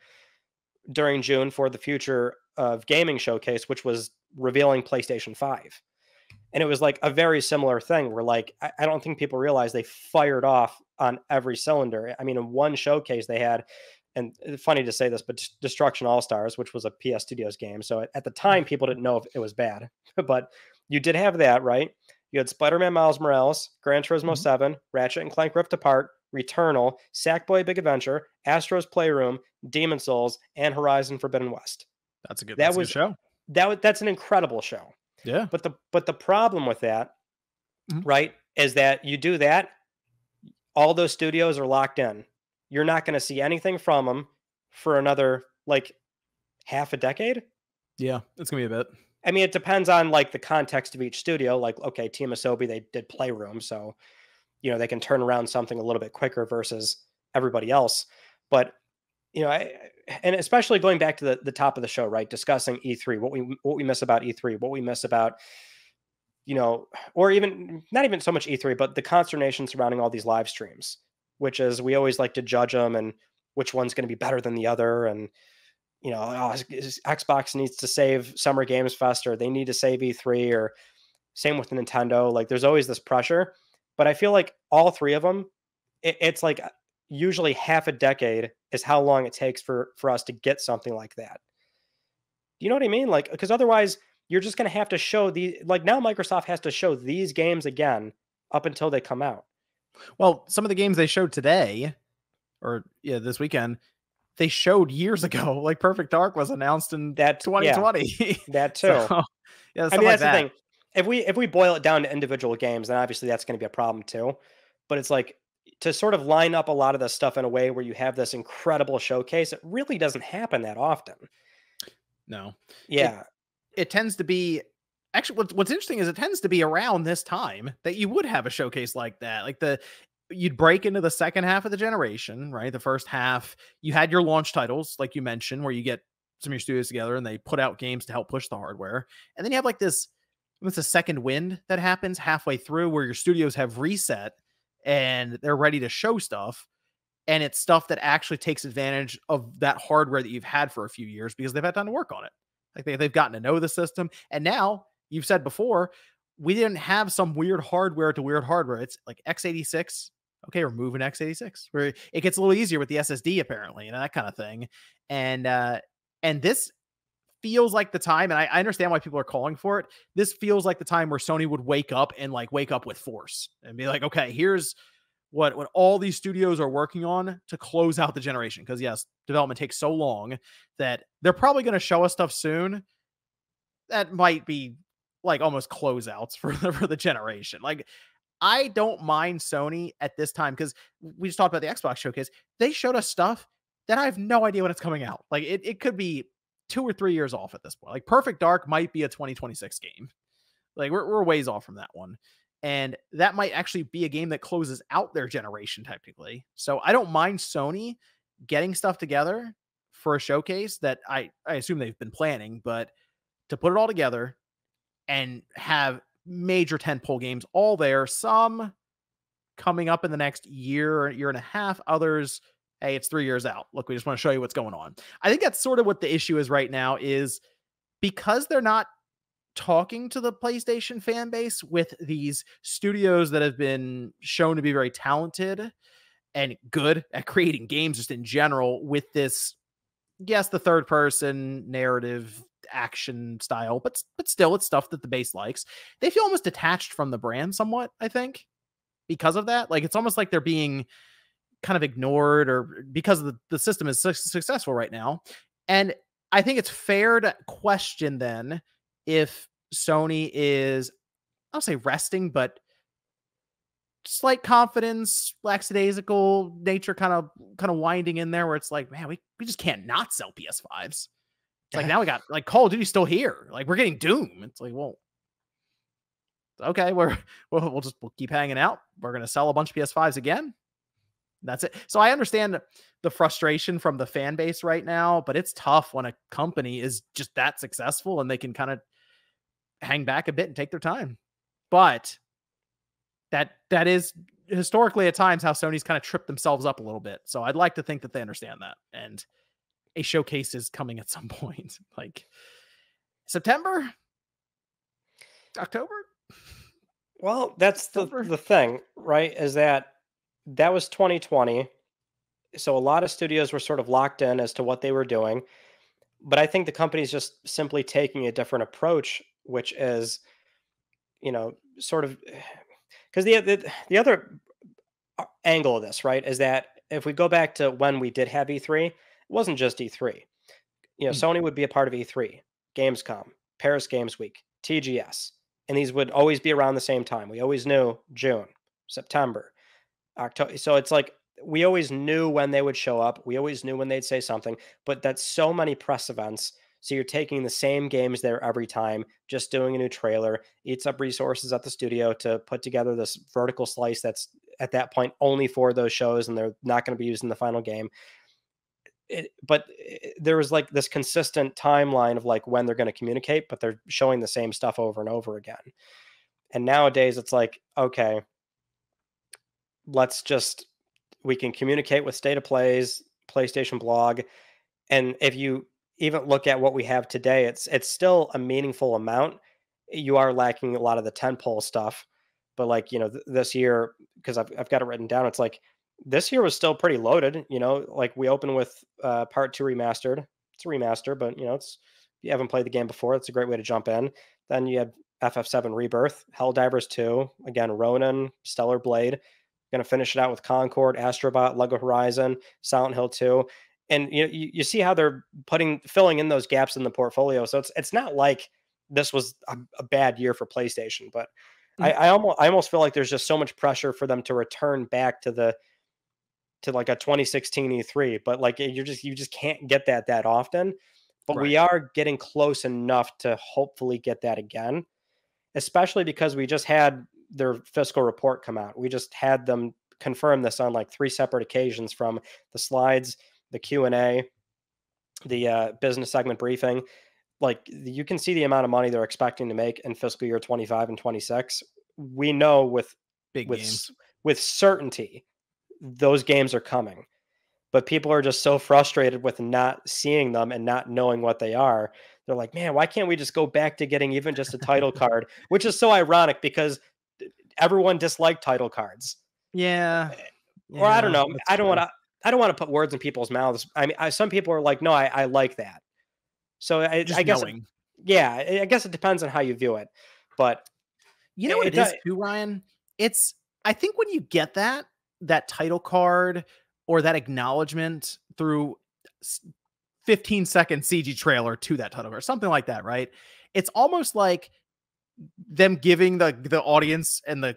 during June for the Future of Gaming showcase, which was revealing PlayStation 5. And it was like a very similar thing where, like, I don't think people realize they fired off on every cylinder. I mean, in one showcase they had, and it's funny to say this, but Destruction All-Stars, which was a PS Studios game. So at the time, people didn't know if it was bad, but you did have that, right? You had Spider-Man Miles Morales, Gran Turismo 7, Ratchet and Clank Rift Apart, Returnal, Sackboy Big Adventure, Astro's Playroom, Demon Souls, and Horizon Forbidden West. That's a good show. That's an incredible show. Yeah. But the problem with that, right, is that you do that, all those studios are locked in. You're not going to see anything from them for another like half a decade. Yeah, it's gonna be a bit. I mean, it depends on like the context of each studio. Like, okay, Team Asobi, they did Playroom, so you know they can turn around something a little bit quicker versus everybody else. But you know, and especially going back to the top of the show, right? Discussing E3, what we miss about E3, what we miss about, you know, or even not even so much E3, but the consternation surrounding all these live streams, which is we always like to judge them and which one's going to be better than the other, and you know, oh, Xbox needs to save Summer Games Fest, or they need to save E3, or same with Nintendo. Like, there's always this pressure, but I feel like all three of them, it's like usually half a decade is how long it takes for us to get something like that. Do you know what I mean? Like, because otherwise you're just going to have to show like now Microsoft has to show these games again up until they come out. Well, some of the games they showed today, or this weekend, they showed years ago. Like Perfect Dark was announced in 2020. Yeah, that too. So, yeah, I mean, that's the thing. If we boil it down to individual games, then obviously that's going to be a problem too. But it's like to sort of line up a lot of this stuff in a way where you have this incredible showcase. It really doesn't happen that often. No. Yeah. It tends to be actually what's interesting is it tends to be around this time that you would have a showcase like that. Like you'd break into the second half of the generation, right? The first half, you had your launch titles, like you mentioned, where you get some of your studios together and they put out games to help push the hardware. And then you have like it's a second wind that happens halfway through where your studios have reset and they're ready to show stuff. And it's stuff that actually takes advantage of that hardware that you've had for a few years because they've had time to work on it. Like they've gotten to know the system. And now you've said before, we didn't have some weird hardware to weird hardware. It's like x86. Okay, we're moving x86 where it gets a little easier with the SSD apparently, and that kind of thing. And this feels like the time, and I understand why people are calling for it. This feels like the time where Sony would wake up with force and be like, okay, here's what all these studios are working on to close out the generation. Because yes, development takes so long that they're probably going to show us stuff soon that might be like almost closeouts for the generation. Like, I don't mind Sony at this time because we just talked about the Xbox showcase. They showed us stuff that I have no idea when it's coming out. Like, it could be 2 or 3 years off at this point. Like, Perfect Dark might be a 2026 game. Like, we're ways off from that one. And that might actually be a game that closes out their generation technically. So I don't mind Sony getting stuff together for a showcase that I assume they've been planning, but to put it all together and have major tentpole games all there, some coming up in the next year or year and a half, others, hey, it's 3 years out. Look, we just want to show you what's going on. I think that's sort of what the issue is right now, is because they're not talking to the PlayStation fan base with these studios that have been shown to be very talented and good at creating games just in general, with this, yes, the third person narrative action style, but still it's stuff that the base likes. They feel almost detached from the brand somewhat, I think, because of that. Like, it's almost like they're being kind of ignored, or because the system is successful right now. And I think it's fair to question then if Sony is, I'll say resting, but slight confidence, lackadaisical nature kind of winding in there, where it's like, man, we just can't not sell PS5s. It's like, now we got like Call of Duty still here. Like, we're getting Doom. It's like, well, okay, we'll keep hanging out. We're going to sell a bunch of PS5s again. That's it. So I understand the frustration from the fan base right now, but it's tough when a company is just that successful and they can kind of hang back a bit and take their time. But that is historically at times how Sony's kind of tripped themselves up a little bit. So I'd like to think that they understand that. And a showcase is coming at some point, like September, October. Well, that's the thing, right? Is that was 2020. So a lot of studios were sort of locked in as to what they were doing. But I think the company's just simply taking a different approach, which is, sort of, because the other angle of this, right, is that if we go back to when we did have E3, it wasn't just E3. Sony would be a part of E3, Gamescom, Paris Games Week, TGS, and these would always be around the same time. We always knew June, September, October. So it's like we always knew when they would show up. We always knew when they'd say something, but that's so many press events. So you're taking the same games there every time, just doing a new trailer, eats up resources at the studio to put together this vertical slice that's at that point only for those shows, and they're not going to be used in the final game. But there was like this consistent timeline of like when they're going to communicate, but they're showing the same stuff over and over again. And nowadays it's like, okay, we can communicate with State of Plays, PlayStation blog. And if you even look at what we have today, it's still a meaningful amount. You are lacking a lot of the tentpole stuff, but like, this year, because I've got it written down, it's like this year was still pretty loaded. Like we open with Part 2 Remastered. It's a remaster, but if you haven't played the game before, it's a great way to jump in. Then you had FF7 Rebirth, Helldivers 2, again, Ronin, Stellar Blade. Going to finish it out with Concord, Astrobot, Lego Horizon, Silent Hill 2. And you see how they're filling in those gaps in the portfolio. So it's not like this was a bad year for PlayStation, but I almost feel like there's just so much pressure for them to return back to like a 2016 E3, but like you just can't get that often. But Right. We are getting close enough to hopefully get that again, especially because we just had their fiscal report come out. We just had them confirm this on like 3 separate occasions, from the slides, the Q&A, the business segment briefing. Like, you can see the amount of money they're expecting to make in fiscal year 25 and 26. We know with games, with certainty those games are coming, but people are just so frustrated with not seeing them and not knowing what they are. They're like, man, why can't we just go back to getting even just a title card? Which is so ironic because everyone disliked title cards. Yeah. Or I don't know. I don't want to put words in people's mouths. I mean, some people are like, no, I like that. So I Just guess, knowing. yeah, I guess it depends on how you view it, but You know what it, it it is too, Ryan? It's I think when you get that title card or that acknowledgement through 15-second CG trailer to that title card, something like that, right? It's almost like them giving the audience and the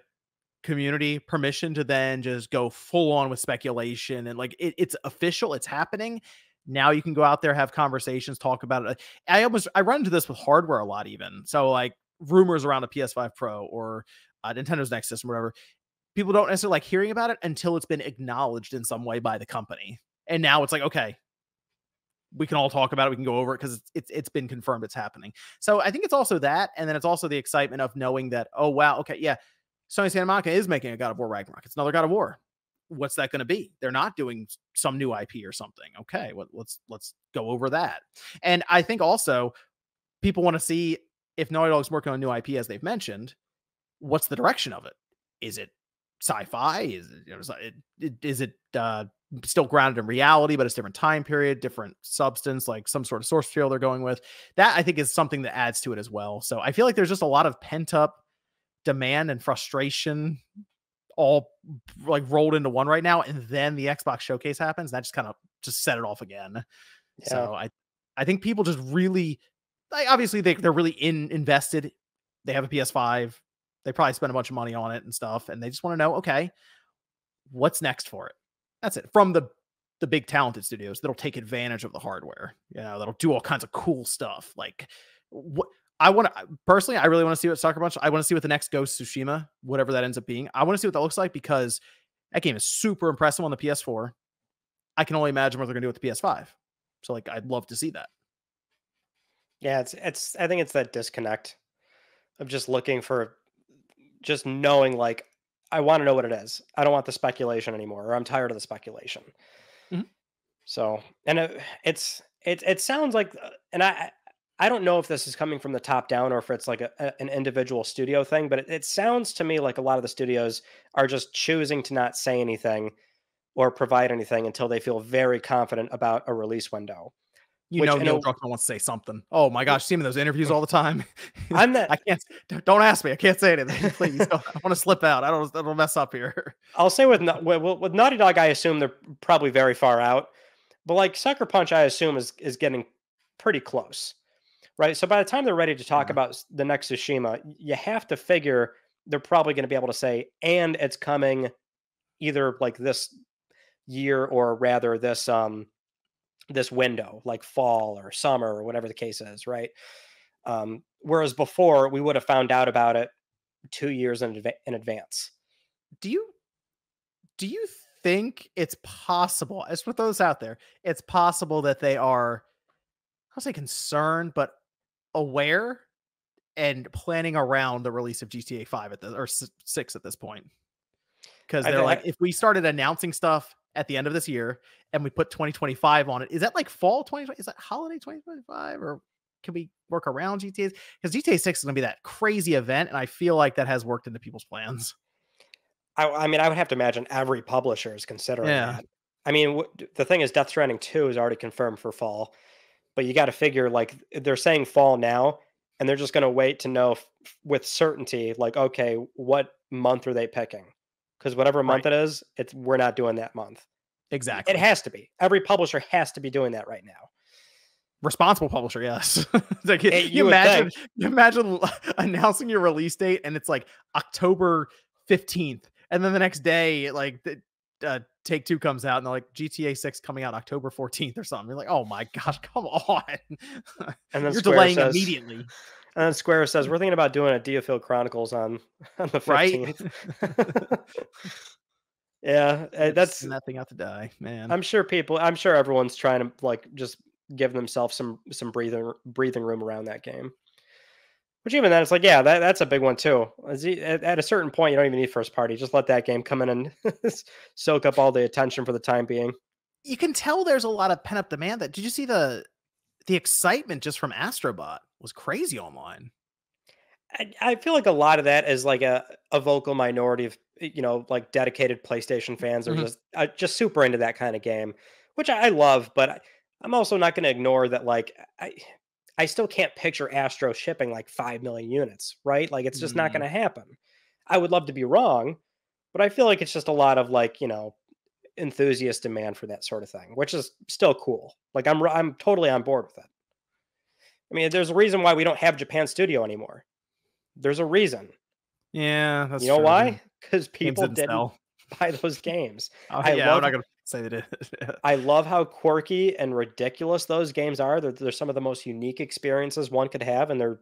community permission to then just go full on with speculation and like it's official, it's happening. Now you can go out there, have conversations, talk about it. I run into this with hardware a lot, even so, like rumors around a PS5 Pro or Nintendo's next system, or whatever. People don't necessarily like hearing about it until it's been acknowledged in some way by the company, and now it's like, okay, we can all talk about it. We can go over it because it's been confirmed it's happening. So I think it's also that, and then it's also the excitement of knowing that, oh wow, okay, yeah, Sony Santa Monica is making a God of War Ragnarok. It's another God of War. What's that going to be? They're not doing some new IP or something. Okay, let's go over that. And I think also people want to see, if Naughty Dog's working on a new IP, as they've mentioned, what's the direction of it? Is it sci-fi? Is it still grounded in reality, but it's different time period, different substance, like some sort of source material they're going with? That I think is something that adds to it as well. So I feel like there's just a lot of pent up demand and frustration all like rolled into one right now, and then the Xbox showcase happens, and that just kind of just set it off again. yeah. So I think people just really, like, obviously they're really invested. They have a PS5. They probably spend a bunch of money on it and stuff, and they just want to know, okay, what's next for it? That's it. From the big talented studios that'll take advantage of the hardware, that'll do all kinds of cool stuff. Like what I want to personally, I really want to see what Sucker Punch. I want to see what the next Ghost of Tsushima, whatever that ends up being. I want to see what that looks like, because that game is super impressive on the PS4. I can only imagine what they're going to do with the PS5. So like, I'd love to see that. Yeah, it's I think it's that disconnect of just looking for, just knowing, like, I want to know what it is. I don't want the speculation anymore, or I'm tired of the speculation. Mhm. So, and it sounds like, and I don't know if this is coming from the top down or if it's like an individual studio thing, but it sounds to me like a lot of the studios are just choosing to not say anything or provide anything until they feel very confident about a release window. Which in Neil a Druckmann wants to say something. Oh my gosh, see him in those interviews all the time. I'm not. I can't. Don't ask me. I can't say anything. Please, I want to slip out. I don't mess up here. I'll say with Naughty Dog, I assume they're probably very far out, but like Sucker Punch, I assume is getting pretty close, right? So by the time they're ready to talk Yeah. about the next Tsushima, you have to figure they're probably going to be able to say, and it's coming either like this year, or rather this window, like fall or summer or whatever the case is, right? Whereas before we would have found out about it 2 years in advance. Do you think it's possible? As with those out there, it's possible that they are, I'll say, concerned, but aware and planning around the release of GTA 5 at the or 6 at this point. Because I, they're th- like, I if we started announcing stuff at the end of this year and we put 2025 on it, is that like fall 2020? Is that holiday 2025? Or can we work around GTA? Because GTA 6 is going to be that crazy event. And I feel like that has worked into people's plans. I mean, I would have to imagine every publisher is considering Yeah. that. I mean, the thing is, Death Stranding 2 is already confirmed for fall, but you got to figure, like, they're saying fall now, and they're just going to wait to know with certainty, like, okay, what month are they picking? Because whatever Right. month it is, we're not doing that month. It Exactly. has to be. Every publisher has to be doing that right now. Responsible publisher, yes. Like, You would think. you imagine announcing your release date and it's like October 15th, and then the next day, like Take Two comes out and they're like, GTA 6 coming out October 14th or something. You're like, oh my gosh, come on. And then You're Square delaying says, immediately, we're thinking about doing a Deerfield Chronicles on the right? 15th. Yeah, Just that's. send that thing out to die, man. I'm sure everyone's trying to, like, just give themselves some breathing room around that game. Which even then, it's like, yeah, that's a big one too. At a certain point, you don't even need first party. Just let that game come in and soak up all the attention for the time being. You can tell there's a lot of pent up demand. Did you see the excitement just from Astrobot was crazy online? I feel like a lot of that is like a vocal minority of, like, dedicated PlayStation fans are Mhm. just super into that kind of game, which I love. But I'm also not going to ignore that. Like, I still can't picture Astro shipping like 5 million units, right? Like it's just not going to happen. I would love to be wrong, but I feel like it's just a lot of like, enthusiast demand for that sort of thing, which is still cool. Like I'm totally on board with it. I mean, there's a reason why we don't have Japan Studio anymore. There's a reason. Yeah, that's You know true. why? Because Games people didn't didn't sell. buy those games. Oh, I yeah, I'm love not gonna say they did. I love how quirky and ridiculous those games are. They're some of the most unique experiences one could have, and they're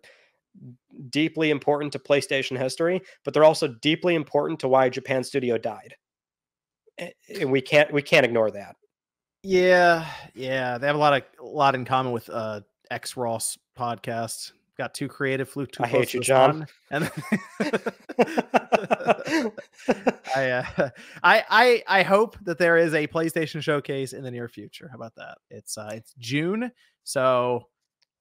deeply important to PlayStation history, but they're also deeply important to why Japan Studio died. And we can't ignore that. Yeah, yeah, they have a lot in common with X Ross podcast. Got too creative, flew too I close hate to you, the John. sun, and I hope that there is a PlayStation showcase in the near future. How about that? It's June, so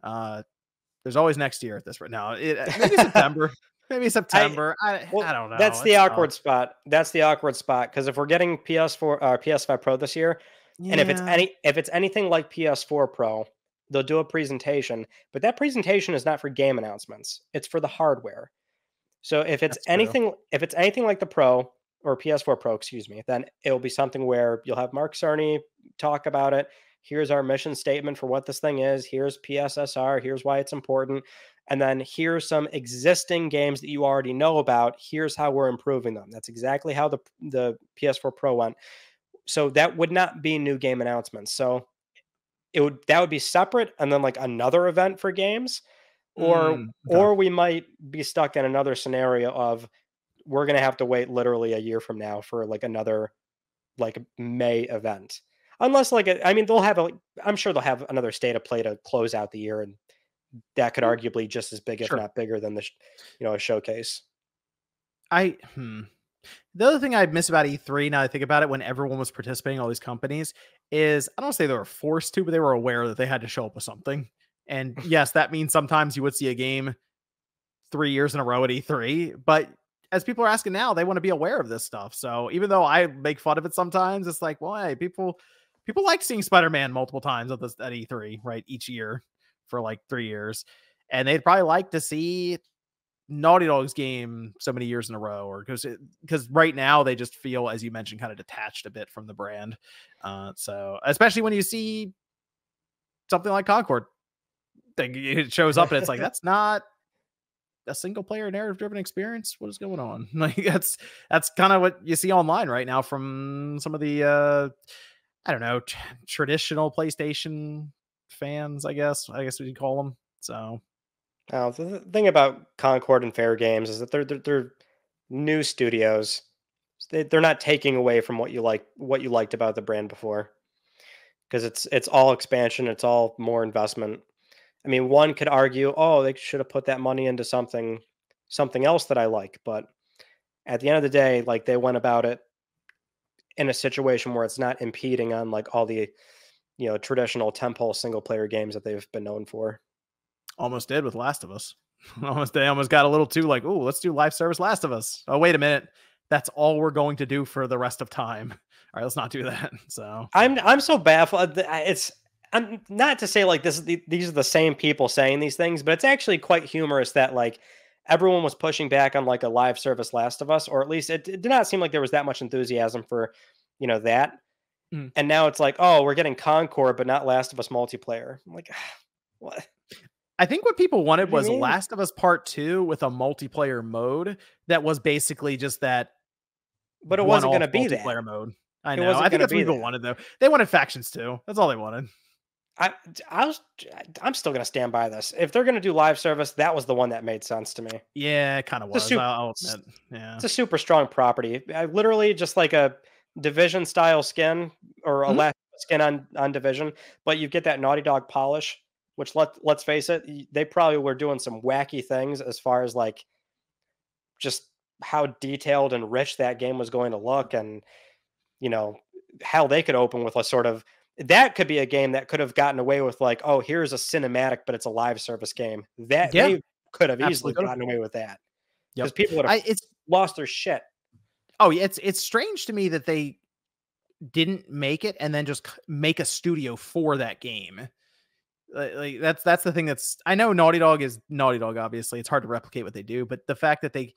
there's always next year at this right now. Maybe September, maybe September. I don't know. That's the It's awkward spot. That's the awkward spot because if we're getting PS4 or PS5 Pro this year, and if yeah, it's anything like PS4 Pro, they'll do a presentation, but that presentation is not for game announcements. It's for the hardware. So if it's that's true. anything like the Pro or PS4 Pro, excuse me, then it'll be something where you'll have Mark Cerny talk about it. Here's our mission statement for what this thing is. Here's PSSR. Here's why it's important. And then here's some existing games that you already know about. Here's how we're improving them. That's exactly how the PS4 Pro went. So that would not be new game announcements. So that would be separate and then like another event for games, or Okay. we might be stuck in another scenario of we're going to have to wait literally a year from now for like another like May event. Unless like I mean I'm sure they'll have another state of play to close out the year, and that could arguably just as big if Sure. not bigger than a showcase. The other thing I miss about E3, now I think about it, when everyone was participating, all these companies, is I don't say they were forced to, but they were aware that they had to show up with something. And yes, that means sometimes you would see a game 3 years in a row at E3, but as people are asking now, they want to be aware of this stuff. So even though I make fun of it sometimes, it's like, well, hey, people like seeing Spider-Man multiple times at E3, right? Each year for like 3 years. And they'd probably like to see Naughty Dog's game so many years in a row, or because right now they just feel, as you mentioned, kind of detached a bit from the brand. So especially when you see something like Concord, it shows up and it's like, that's not a single player narrative driven experience. What is going on? Like that's kind of what you see online right now from some of the I don't know, traditional PlayStation fans, I guess we could call them. So The thing about Concord and Fair Games is that they're new studios. They're not taking away from what you liked about the brand before, because it's all expansion, it's all more investment. I mean, one could argue, oh, they should have put that money into something else that I like, but at the end of the day, like they went about it in a situation where it's not impeding on like all the traditional tentpole single player games that they've been known for. almost did with Last of Us. They almost got a little too like, oh, let's do live service Last of Us. Oh, wait a minute. That's all we're going to do for the rest of time. All right, let's not do that. So I'm so baffled. I'm not to say like these are the same people saying these things, but it's actually quite humorous that like everyone was pushing back on like a live service Last of Us, or at least it did not seem like there was that much enthusiasm for that. Mm. And now it's like, oh, we're getting Concord, but not Last of Us multiplayer. I'm like, what? I think what people wanted What do was you mean? Last of Us Part 2 with a multiplayer mode that was basically just that But it wasn't going one-off to be that. multiplayer mode. I It know. wasn't I think going to that's what be people that. wanted, though. They wanted factions too. That's all they wanted. I, I was, I'm still going to stand by this. If they're going to do live service, that was the one that made sense to me. Yeah, it kind of It's a was. super, I'll admit. Yeah. it's a super strong property. I literally just like a Division style skin or a Mhm. last skin on Division, but you get that Naughty Dog polish. Which let's face it, they probably were doing some wacky things as far as like just how detailed and rich that game was going to look, and how they could open with a sort of that could be a game that could have gotten away with like, oh, here's a cinematic, but it's a live service game. That Yeah, they could have easily absolutely could have. gotten away with that because Yep. people would have It's lost their shit. Oh, yeah, it's strange to me that they didn't make it and then just make a studio for that game. Like that's the thing I know Naughty Dog is Naughty Dog. Obviously, it's hard to replicate what they do, but the fact that a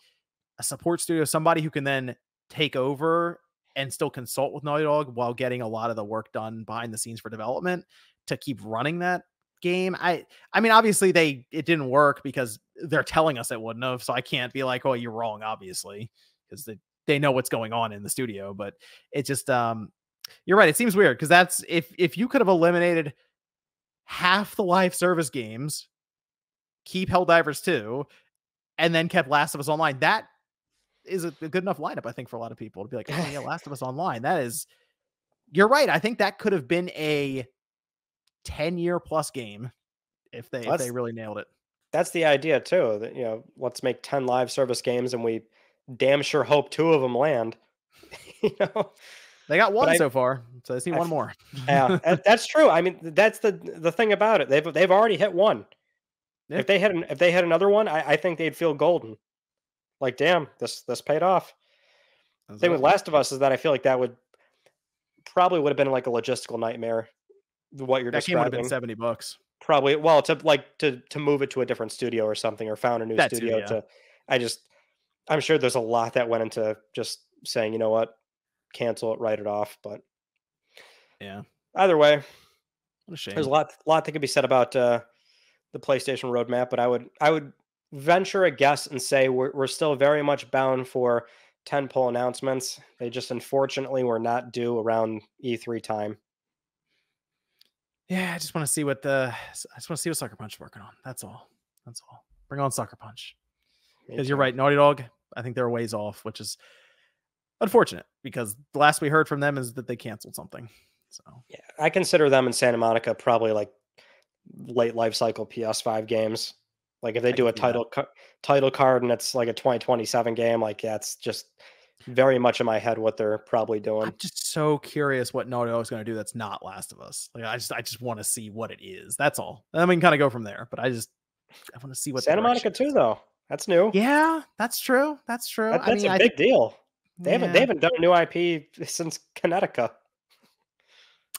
support studio, somebody who can then take over and still consult with Naughty Dog while getting a lot of the work done behind the scenes for development to keep running that game. I mean, obviously it didn't work because they're telling us it wouldn't have. So I can't be like, oh, you're wrong, obviously, because they know what's going on in the studio. But it just, you're right. It seems weird because that's if you could have eliminated half the live service games, keep Helldivers 2, and then kept Last of Us Online, that is a good enough lineup, I think, for a lot of people to be like, oh yeah, Last of Us Online. You're right. I think that could have been a 10-year plus game if they really nailed it. That's the idea too. That let's make 10 live service games, and we damn sure hope 2 of them land. They got one so far, so they see one more. Yeah, that's true. I mean, that's the thing about it. They've already hit one. Yeah. If they had another one, I think they'd feel golden. Like, damn, this paid off. Thing with Last of Us is that I feel like that would have been like a logistical nightmare. What you're describing. That game would have been $70. Probably, well, to move it to a different studio or something, or found a new studio. Too, yeah. I'm sure there's a lot that went into just saying, you know what, cancel it, write it off. But yeah, either way, what a shame. There's a lot that could be said about the PlayStation roadmap, but I would venture a guess and say we're still very much bound for tentpole announcements. They just unfortunately were not due around E3 time. Yeah, I just want to see what Sucker Punch is working on. That's all. Bring on Sucker Punch. Because you're right, Naughty Dog, I think they're a ways off, which is unfortunate because the last we heard from them is that they canceled something. So yeah, I consider them in Santa Monica probably like late life cycle PS5 games. Like if they do a title card and it's like a 2027 game, like that's just very much in my head what they're probably doing. I'm just so curious what Naughty Dog is going to do that's not Last of Us. Like I just want to see what it is. That's all. And then we can kind of go from there. But I want to see what Santa Monica too, though. That's new. Yeah, that's true. That's a big deal. They haven't done a new IP since Connecticut.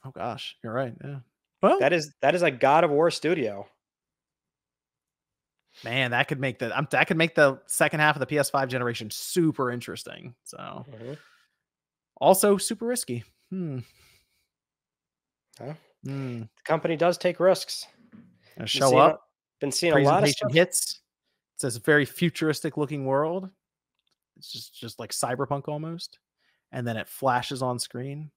Oh gosh, you're right. Yeah. Well, that is a God of War studio. Man, that could make the second half of the PS5 generation super interesting. So, also super risky. The company does take risks. Show up. Been seeing a lot of stuff. Hits. It's this very futuristic looking world. It's just like cyberpunk almost, and then it flashes on screen.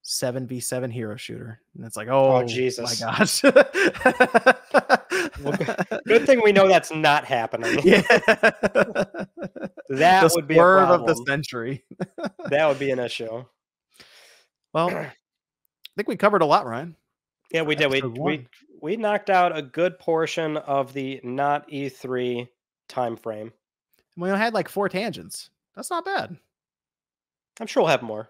7v7 hero shooter, and it's like, oh Jesus, my gosh. Well, good thing we know that's not happening. Yeah. That would be a problem of the century. That would be an issue. Well, I think we covered a lot, Ryan. Yeah, we did. We knocked out a good portion of the not E3 time frame. We only had like 4 tangents. That's not bad. I'm sure we'll have more.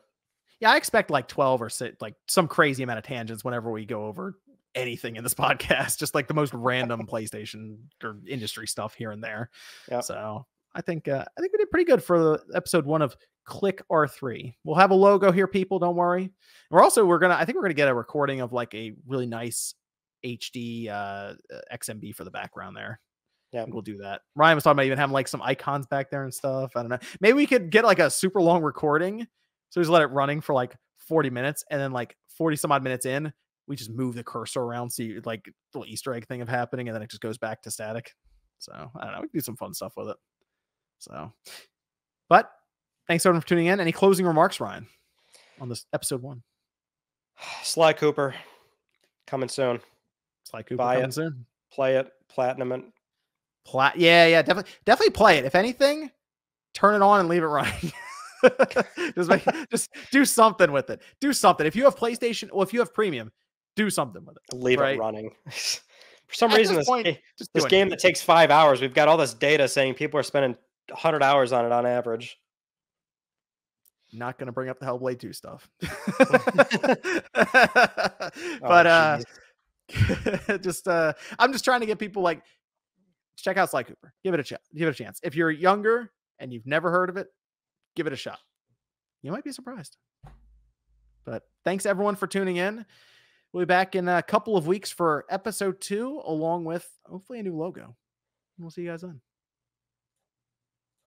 Yeah, I expect like 12 or like some crazy amount of tangents whenever we go over anything in this podcast, just like the most random PlayStation or industry stuff here and there. Yep. So I think we did pretty good for episode 1 of Click R3. We'll have a logo here, people. Don't worry. I think we're gonna get a recording of like a really nice HD XMB for the background there. Yeah, we'll do that. Ryan was talking about even having like some icons back there and stuff. I don't know. Maybe we could get like a super long recording. So just let it running for like 40 minutes, and then like 40 some odd minutes in, we just move the cursor around, see like a little Easter egg thing of happening, and then it just goes back to static. So I don't know, we can do some fun stuff with it. So, but thanks everyone for tuning in. Any closing remarks, Ryan, on this episode 1? Sly Cooper coming soon. Sly Cooper coming soon. Play it, platinum it. Yeah, definitely play it. If anything, turn it on and leave it running. just do something with it. Do something. If you have PlayStation, or if you have Premium, do something with it. Leave it running. For some reason, this game that takes 5 hours, we've got all this data saying people are spending 100 hours on it on average. Not going to bring up the Hellblade 2 stuff. But I'm just trying to get people like, check out Sly Cooper. Give it a chance. If you're younger and you've never heard of it, give it a shot. You might be surprised. But thanks everyone for tuning in. We'll be back in a couple of weeks for episode 2, along with hopefully a new logo. We'll see you guys then.